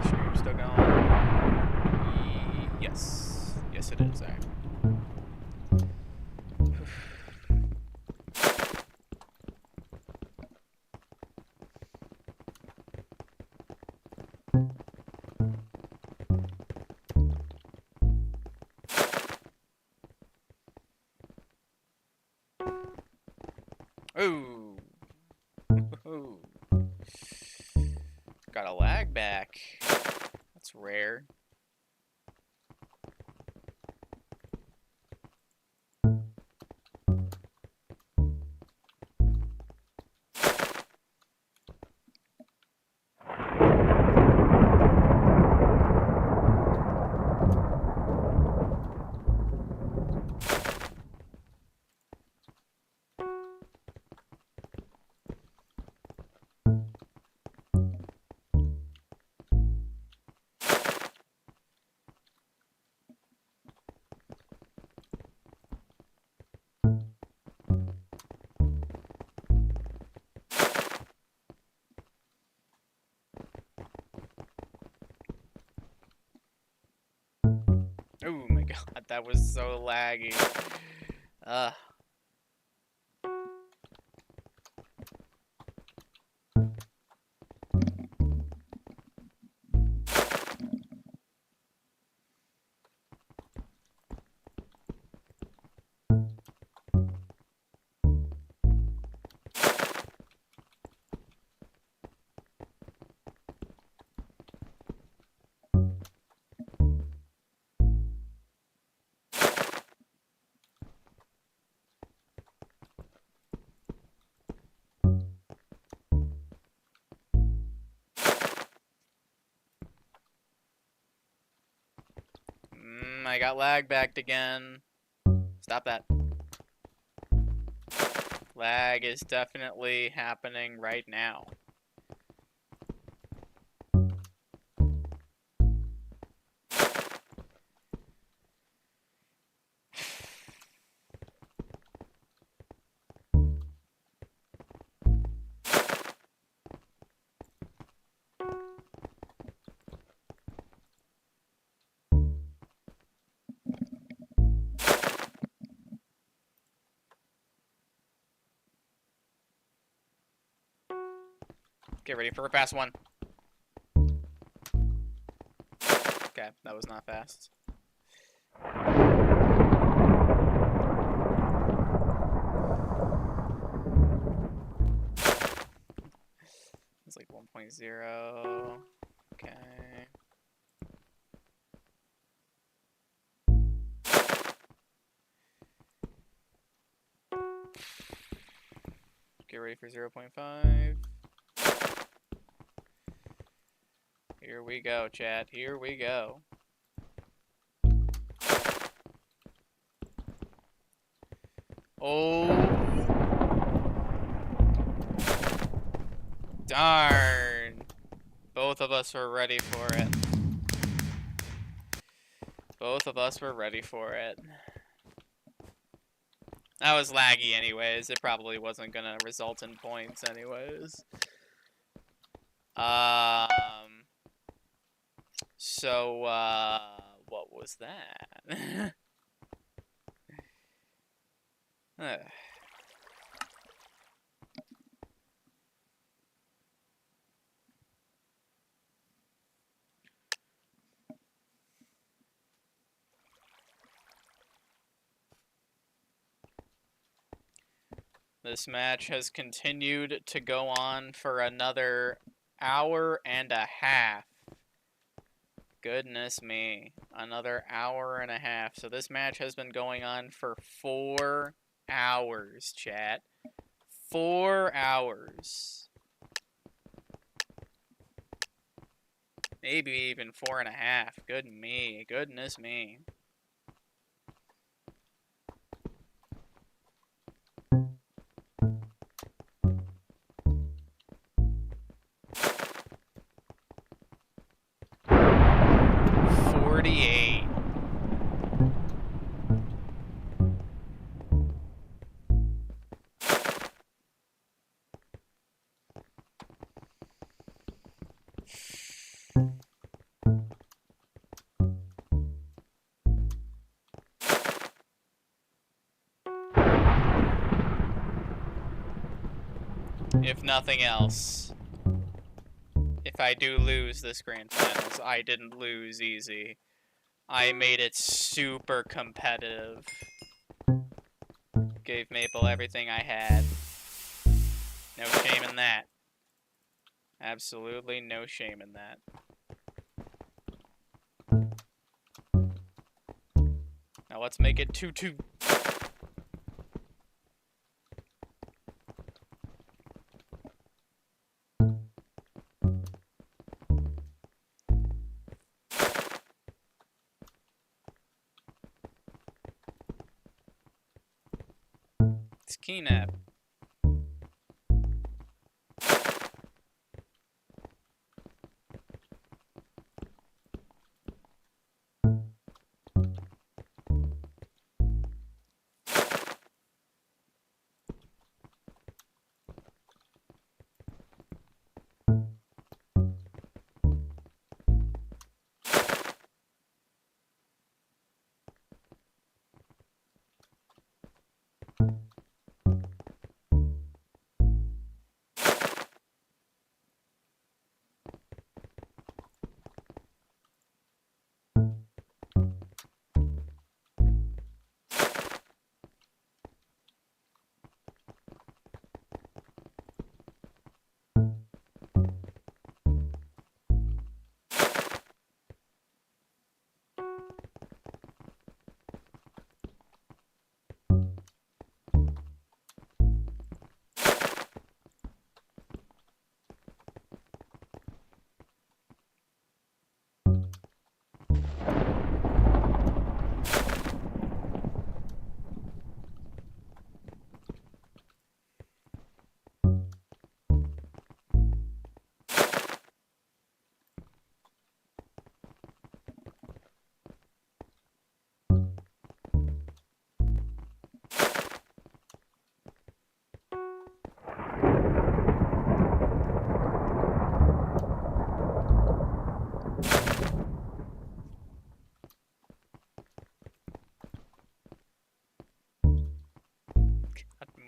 Stream's still going. Yes. Yes, it is. Alright. Ooh. Ooh. Got a lag back. That's rare. Oh my god, that was so laggy. Ugh. I got lag backed again. Stop that. Lag is definitely happening right now. Get ready for a fast one. Okay, that was not fast. It's like 1.0. Okay. Get ready for 0.5. Here we go, chat. Here we go. Oh. Darn. Both of us were ready for it. Both of us were ready for it. That was laggy anyways. It probably wasn't gonna result in points anyways. So, what was that? This match has continued to go on for another hour and a half. Goodness me. Another hour and a half. So this match has been going on for 4 hours, chat. 4 hours. Maybe even 4.5. Goodness me. If nothing else, if I do lose this Grand Finals, I didn't lose easy. I made it super competitive. Gave Maple everything I had. No shame in that. Absolutely no shame in that. Now let's make it 2-2. It's Keenap.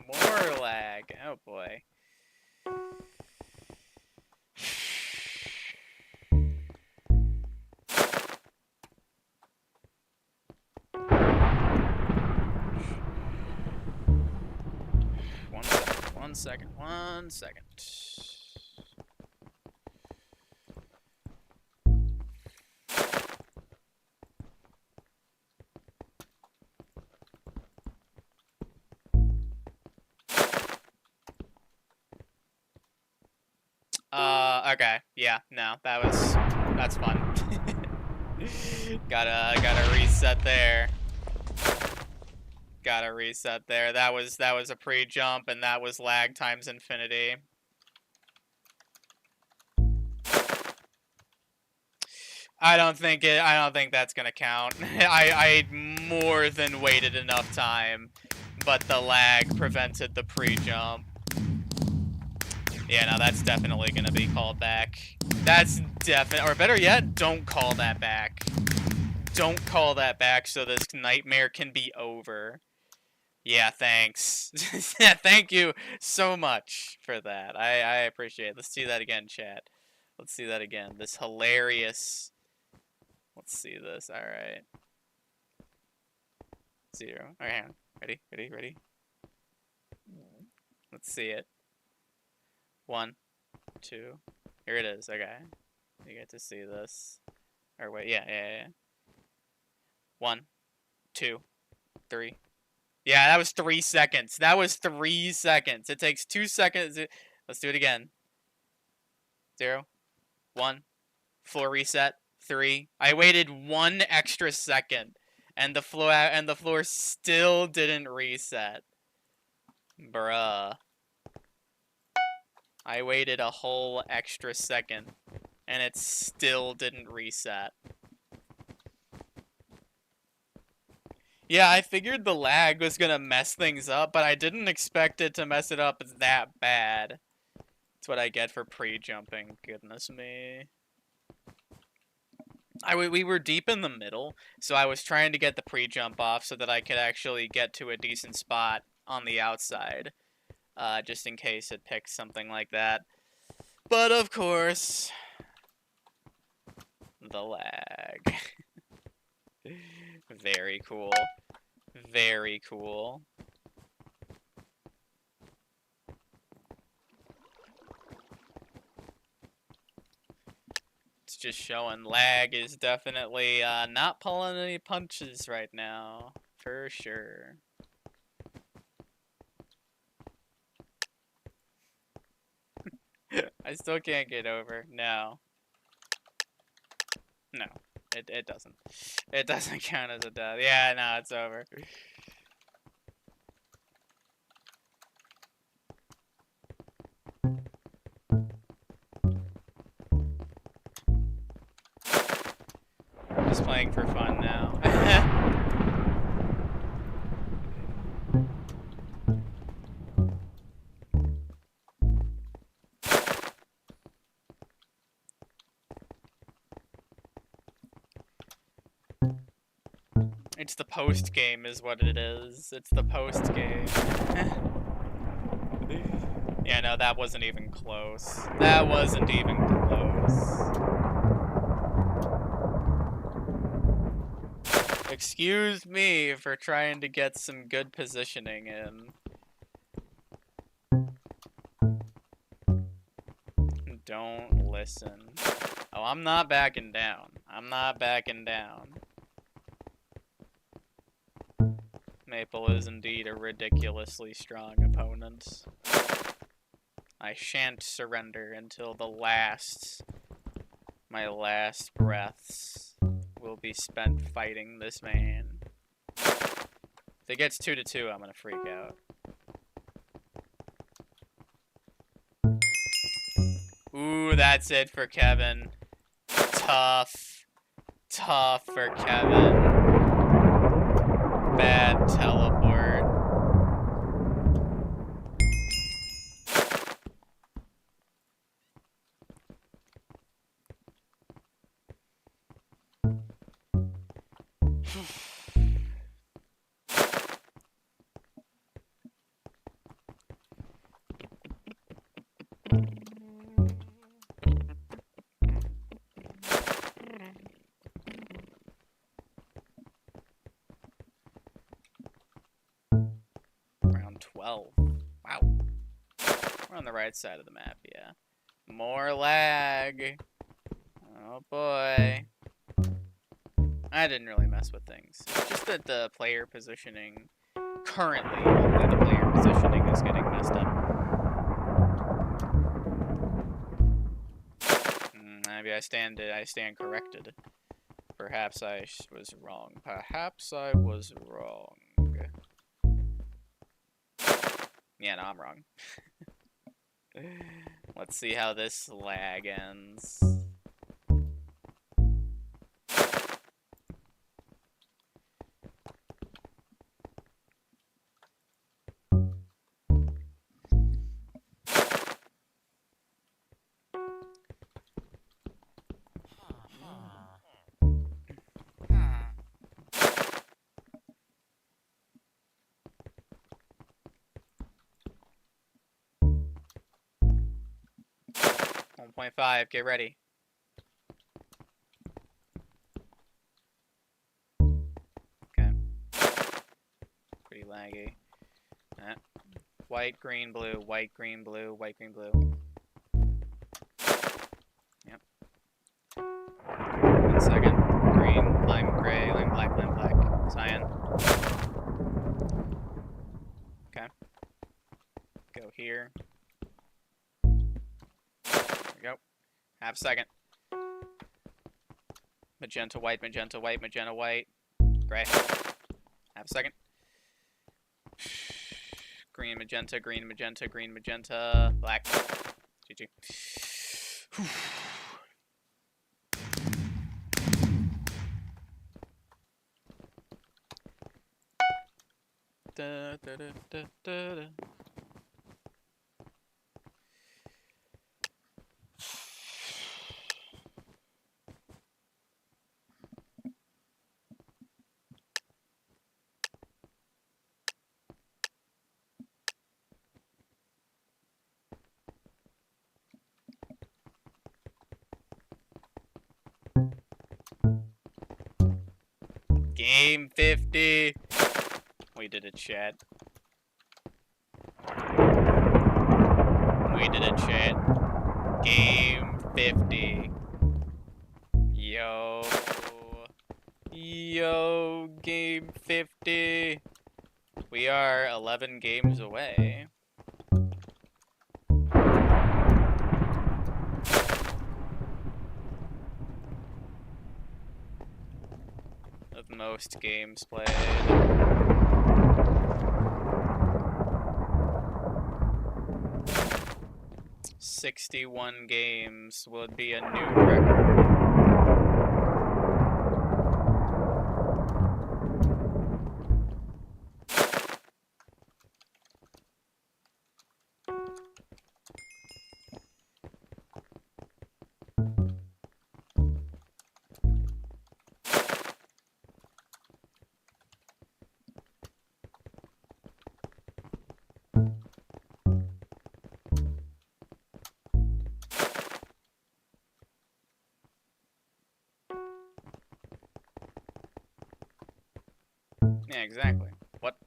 More lag. Oh boy. One second. Okay. Yeah, no, that's fun. Gotta reset there. Gotta reset there. That was a pre-jump, and that was lag times infinity. I don't think that's gonna count. I more than waited enough time, but the lag prevented the pre-jump. Yeah, no, that's definitely gonna be called back. That's definitely, or better yet, don't call that back. Don't call that back so this nightmare can be over. Yeah, thanks. Yeah, thank you so much for that. I appreciate it. Let's see that again, chat. Let's see that again. This hilarious. Let's see this. All right. 0. All right. Ready. Let's see it. 1, 2. Here it is. Okay. You get to see this. Or wait. Yeah. 1, 2, 3. Yeah, that was 3 seconds. That was 3 seconds. It takes 2 seconds. Let's do it again. 0, 1. Floor reset. 3. I waited 1 extra second, and the floor still didn't reset. Bruh. I waited a whole extra second, and it still didn't reset. Yeah, I figured the lag was gonna mess things up, but I didn't expect it to mess it up that bad. That's what I get for pre-jumping. Goodness me. We were deep in the middle, so I was trying to get the pre-jump off so that I could actually get to a decent spot on the outside, just in case it picks something like that. But of course, the lag. Very cool. Very cool. It's just showing lag is definitely not pulling any punches right now, for sure. I still can't get over. No. No. It doesn't. It doesn't count as a death. Yeah, no, it's over. Just playing for fun now. It's the post game is what it is. It's the post game. Yeah, no, that wasn't even close. That wasn't even close. Excuse me for trying to get some good positioning in. Don't listen. Oh, I'm not backing down. I'm not backing down. Maple is indeed a ridiculously strong opponent. I shan't surrender until my last breaths will be spent fighting this man. If it gets 2-2, I'm gonna freak out. Ooh, that's it for Kevin. Tough. Tough for Kevin. Bad teleport. Round 12. Wow. We're on the right side of the map, yeah. More lag. Oh boy. I didn't really mess with things. It's just that the player positioning, currently, only the player positioning is getting messed up. Maybe I stand corrected. Perhaps I was wrong. Perhaps I was wrong. Yeah, no, I'm wrong. Let's see how this lag ends. .5, get ready. Okay. Pretty laggy. White, green, blue, white, green, blue, white, green, blue. Yep. 1 second. Green, lime gray, lime black, cyan. Okay. Go here. There we go. Half a second. Magenta, white, magenta, white, magenta, white. Gray. Half a second. Green, magenta, green, magenta, green, magenta, black. GG. Da, da, da, da, da, da. Game 50. We did it, chat. We did it, chat. Game 50. Yo. Yo, game 50. We are 11 games away. Of most games played. 61 games would be a new record. Yeah, exactly. What?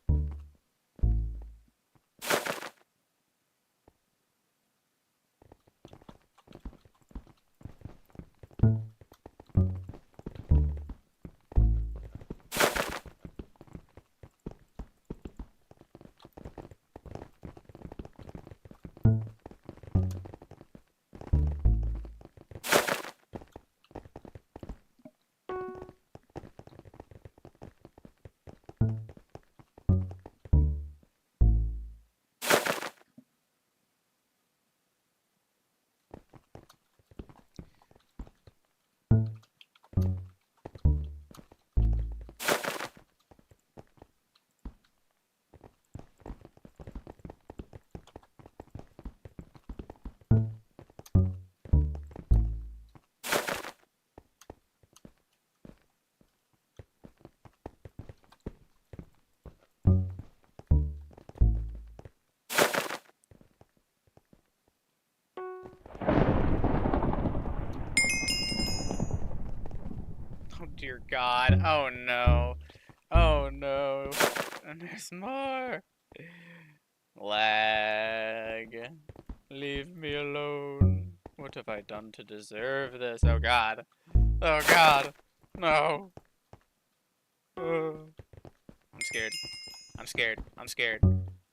Oh dear God. Oh no. Oh no. And there's more. Lag. Leave me alone. What have I done to deserve this? Oh God. Oh God. No. I'm scared. I'm scared. I'm scared.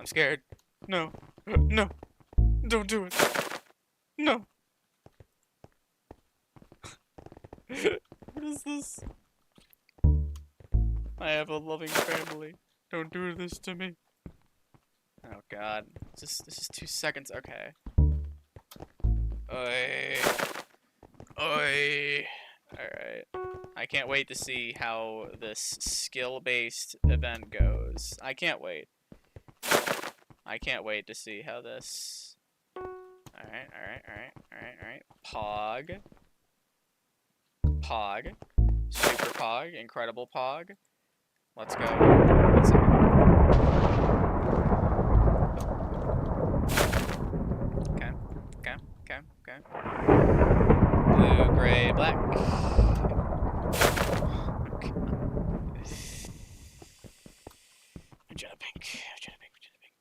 I'm scared. No. No. Don't do it. No. What is this? I have a loving family. Don't do this to me. Oh God. This is 2 seconds. Okay. Oi. Oi. Alright. I can't wait to see how this skill-based event goes. I can't wait. I can't wait to see how this... Alright, alright, alright, alright, alright. Pog. Pog. Super Pog. Incredible Pog. Let's go. 1 second. Okay, okay, okay, okay. Blue, gray, black. Okay. Magenta pink. Magenta pink. Magenta pink.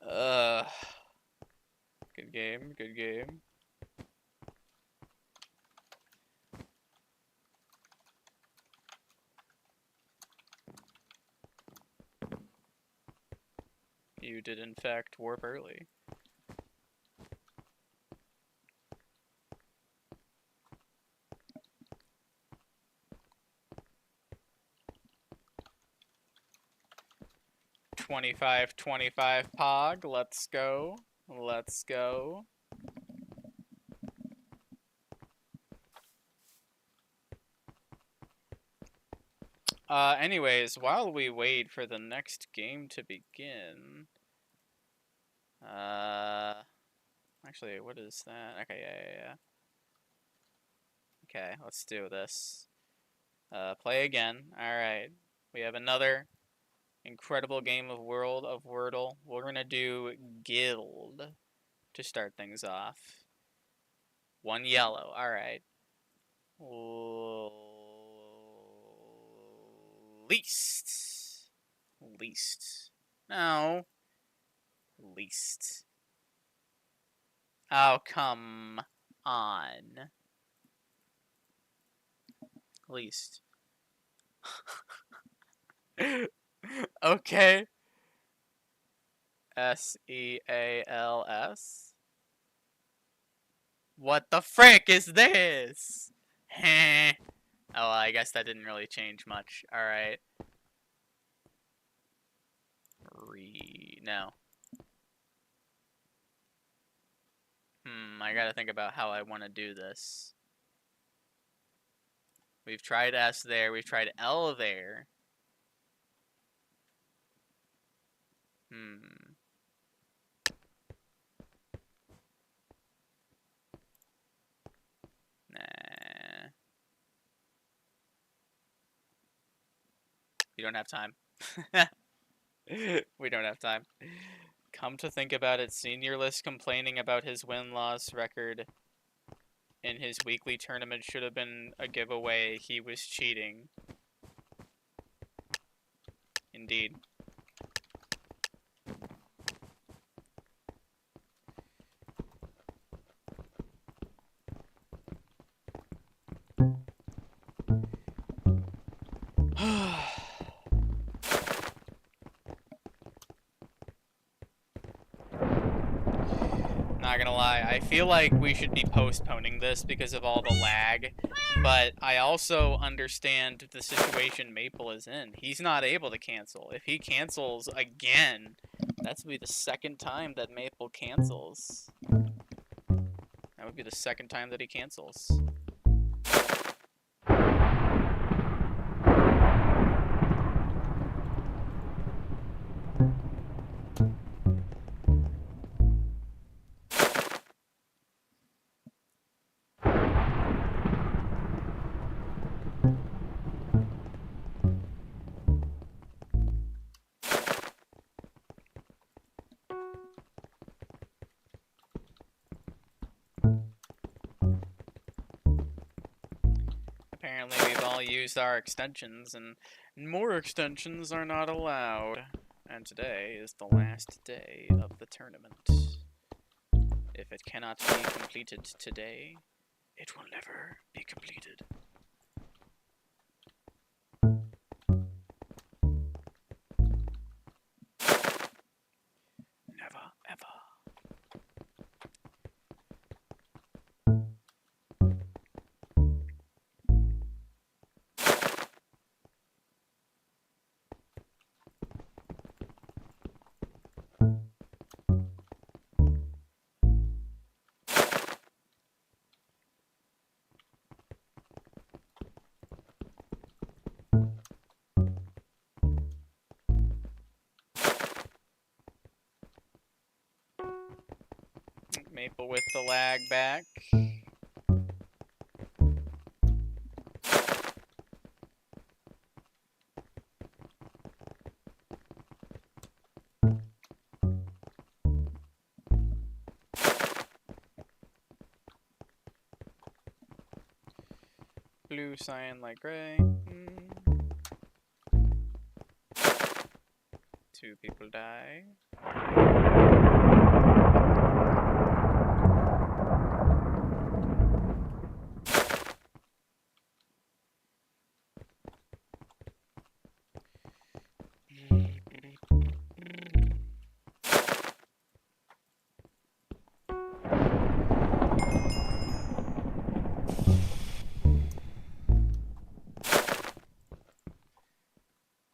uh, Good game, good game. You did in fact warp early. $25.25 Pog, let's go. Let's go. Anyways, while we wait for the next game to begin, actually, what is that? Okay, yeah. Okay, let's do this. Play again. Alright. We have another incredible game of World of Wordle. We're gonna do Guild to start things off. 1 yellow. Alright. Least. Least. No. Least. Oh, come on. Least. Okay. SEALS. What the frick is this? Heh. Oh, I guess that didn't really change much. Alright. No. I gotta think about how I want to do this. We've tried S there, we've tried L there. Nah. We don't have time. We don't have time. Come to think about it, Senior List complaining about his win-loss record in his weekly tournament should have been a giveaway. He was cheating. Indeed. Not gonna lie, I feel like we should be postponing this because of all the lag, but I also understand the situation Maple is in. He's not able to cancel. If he cancels again, that's gonna be the second time that Maple cancels. That would be the second time that he cancels. Apparently we've all used our extensions, and more extensions are not allowed. And today is the last day of the tournament. If it cannot be completed today, it will never be completed. Never, ever. Maple with the lag back. Blue cyan like gray. Two people die.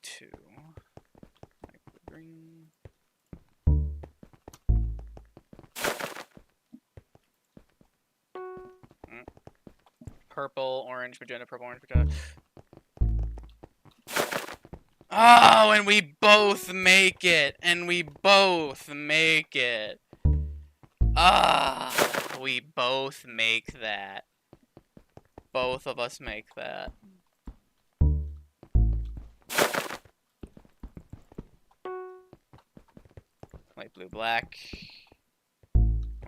Two. Like the green. Purple, orange, magenta, purple, orange, magenta. Oh, and we both make it! And we both make it! Ah, we both make that. Both of us make that. Light blue, black.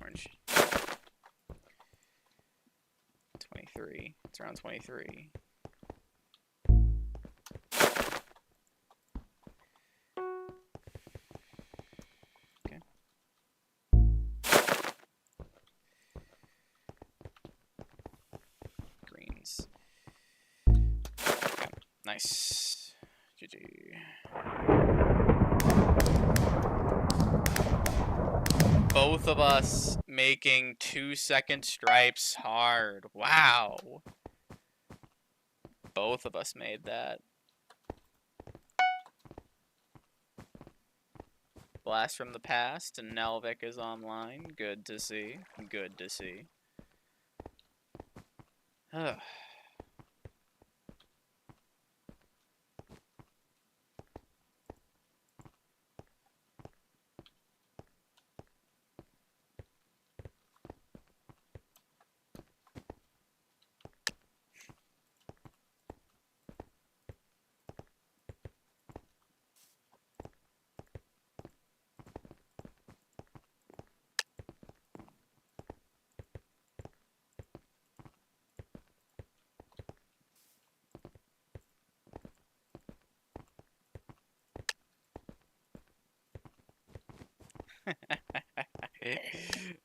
Orange. 23. It's around 23. Okay. Greens. Okay. Nice. GG. Both of us making 2-second stripes hard. Wow. Both of us made that. Blast from the past, and Nelvik is online. Good to see. Good to see. Ugh.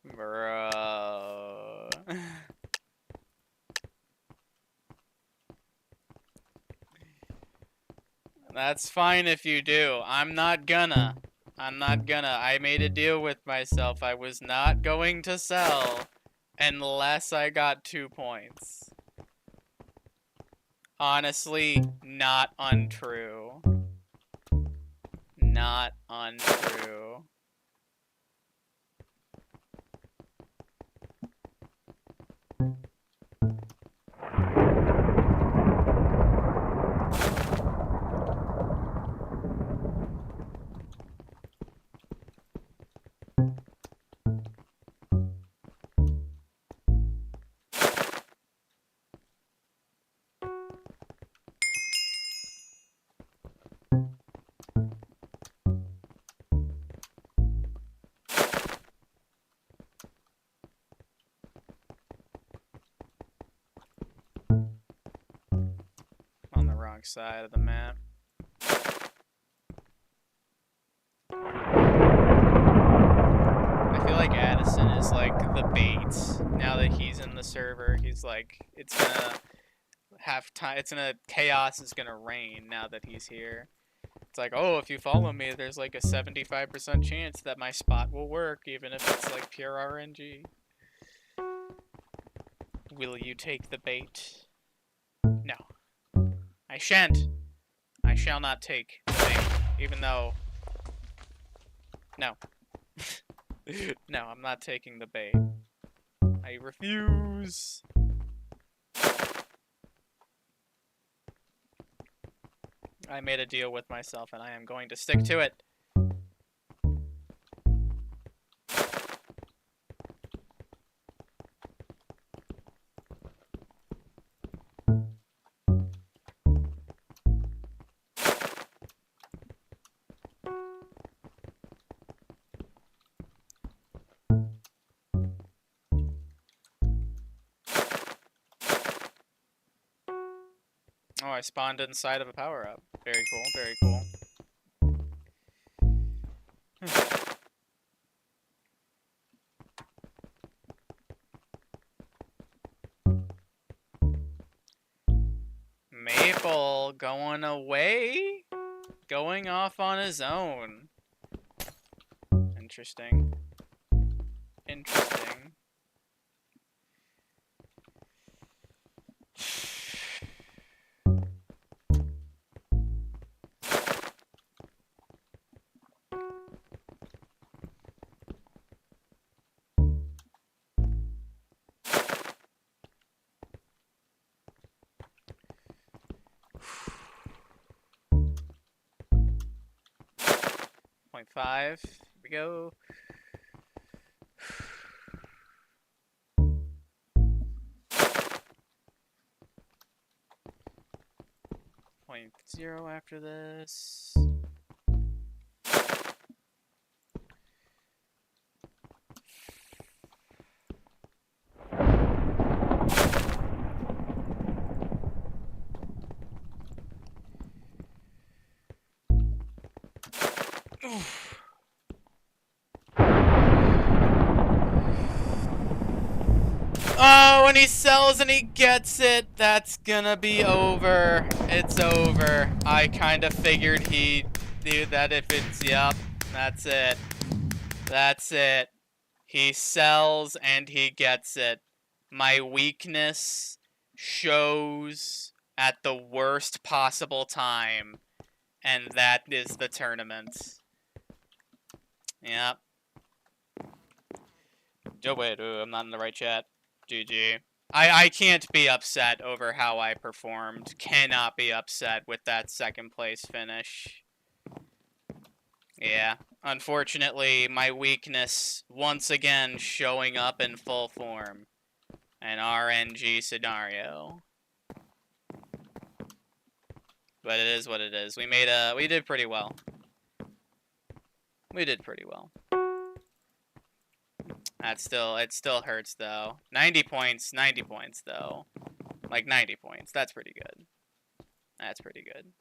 Bro. That's fine if you do. I'm not gonna. I made a deal with myself. I was not going to sell unless I got 2 points. Honestly, not untrue. Not untrue. On the wrong side of the map. I feel like Addison is like the bait. Now that he's in the server, he's like, it's gonna have time. Chaos is gonna reign now that he's here. It's like, oh, if you follow me, there's like a 75% chance that my spot will work, even if it's like pure RNG. Will you take the bait? No. I shan't. I shall not take the bait, even though... No. No, I'm not taking the bait. I refuse. I made a deal with myself, and I am going to stick to it. Oh, I spawned inside of a power-up. Very cool, very cool. Maple going away? Going off on his own. Interesting. Interesting. .5. Here we go. .0 after this. Oh, when he sells and he gets it, that's gonna be over. It's over. I kinda figured he'd do that if it's, yup, that's it. That's it. He sells and he gets it. My weakness shows at the worst possible time, and that is the tournament. Yep. Oh, wait, I'm not in the right chat. GG. I can't be upset over how I performed. Cannot be upset with that second place finish. Yeah. Unfortunately, my weakness once again showing up in full form. An RNG scenario. But it is what it is. We did pretty well. We did pretty well. It still hurts though. 90 points though. Like 90 points. That's pretty good. That's pretty good.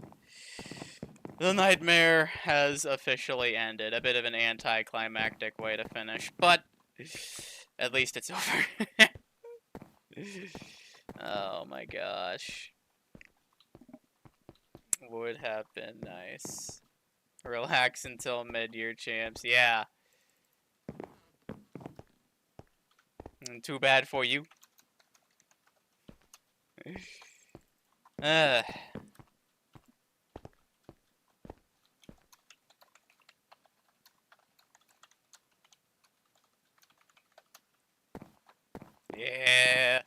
The nightmare has officially ended. A bit of an anticlimactic way to finish, but at least it's over. Oh my gosh. Would have been nice. Relax until mid-year champs. Yeah. Too bad for you. Uh, yeah.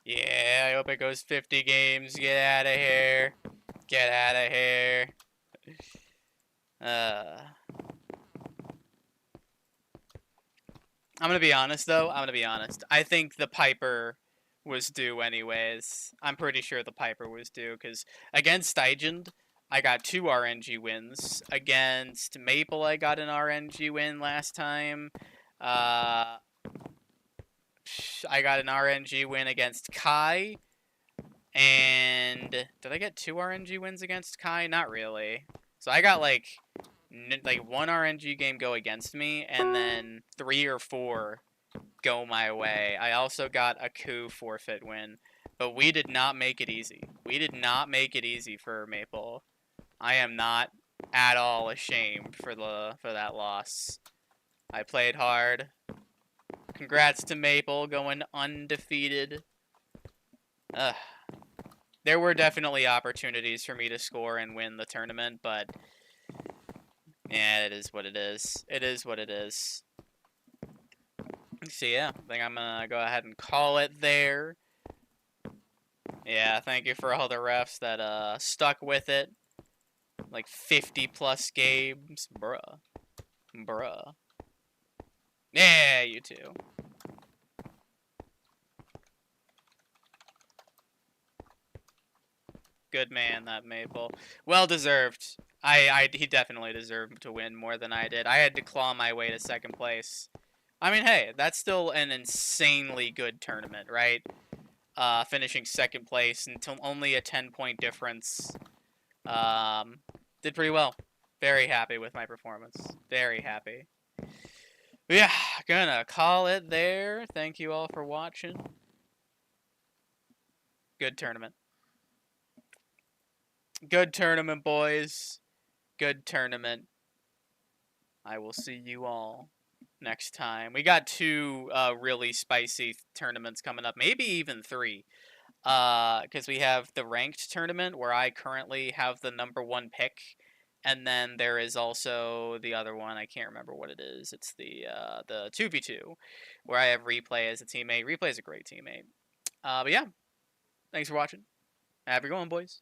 Yeah, I hope it goes 50 games. Get out of here. Get out of here. I'm gonna be honest, though. I'm gonna be honest. I think the Piper was due anyways. I'm pretty sure the Piper was due, because against Stygian, I got 2 RNG wins. Against Maple, I got an RNG win last time. I got an RNG win against Kai. And did I get 2 RNG wins against Kai? Not really. So I got like 1 RNG game go against me, and then 3 or 4 go my way. I also got a coup forfeit win, but we did not make it easy. We did not make it easy for Maple. I am not at all ashamed for that loss. I played hard. Congrats to Maple going undefeated. Ugh. There were definitely opportunities for me to score and win the tournament, but yeah, it is what it is. It is what it is. So yeah, I think I'm gonna go ahead and call it there. Yeah, thank you for all the refs that stuck with it. Like 50 plus games. Bruh. Bruh. Yeah, you too. Good man, that Maple. Well deserved. He definitely deserved to win more than I did. I had to claw my way to second place. I mean, hey, that's still an insanely good tournament, right? Finishing second place until only a 10-point difference. Did pretty well. Very happy with my performance. Very happy. But yeah, gonna call it there. Thank you all for watching. Good tournament. Good tournament, boys. Good tournament. I will see you all next time. We got 2 really spicy tournaments coming up. Maybe even 3. Because we have the ranked tournament where I currently have the #1 pick. And then there is also the other one. I can't remember what it is. It's the 2v2 where I have Replay as a teammate. Replay is a great teammate. But yeah, thanks for watching. Have a good one, boys.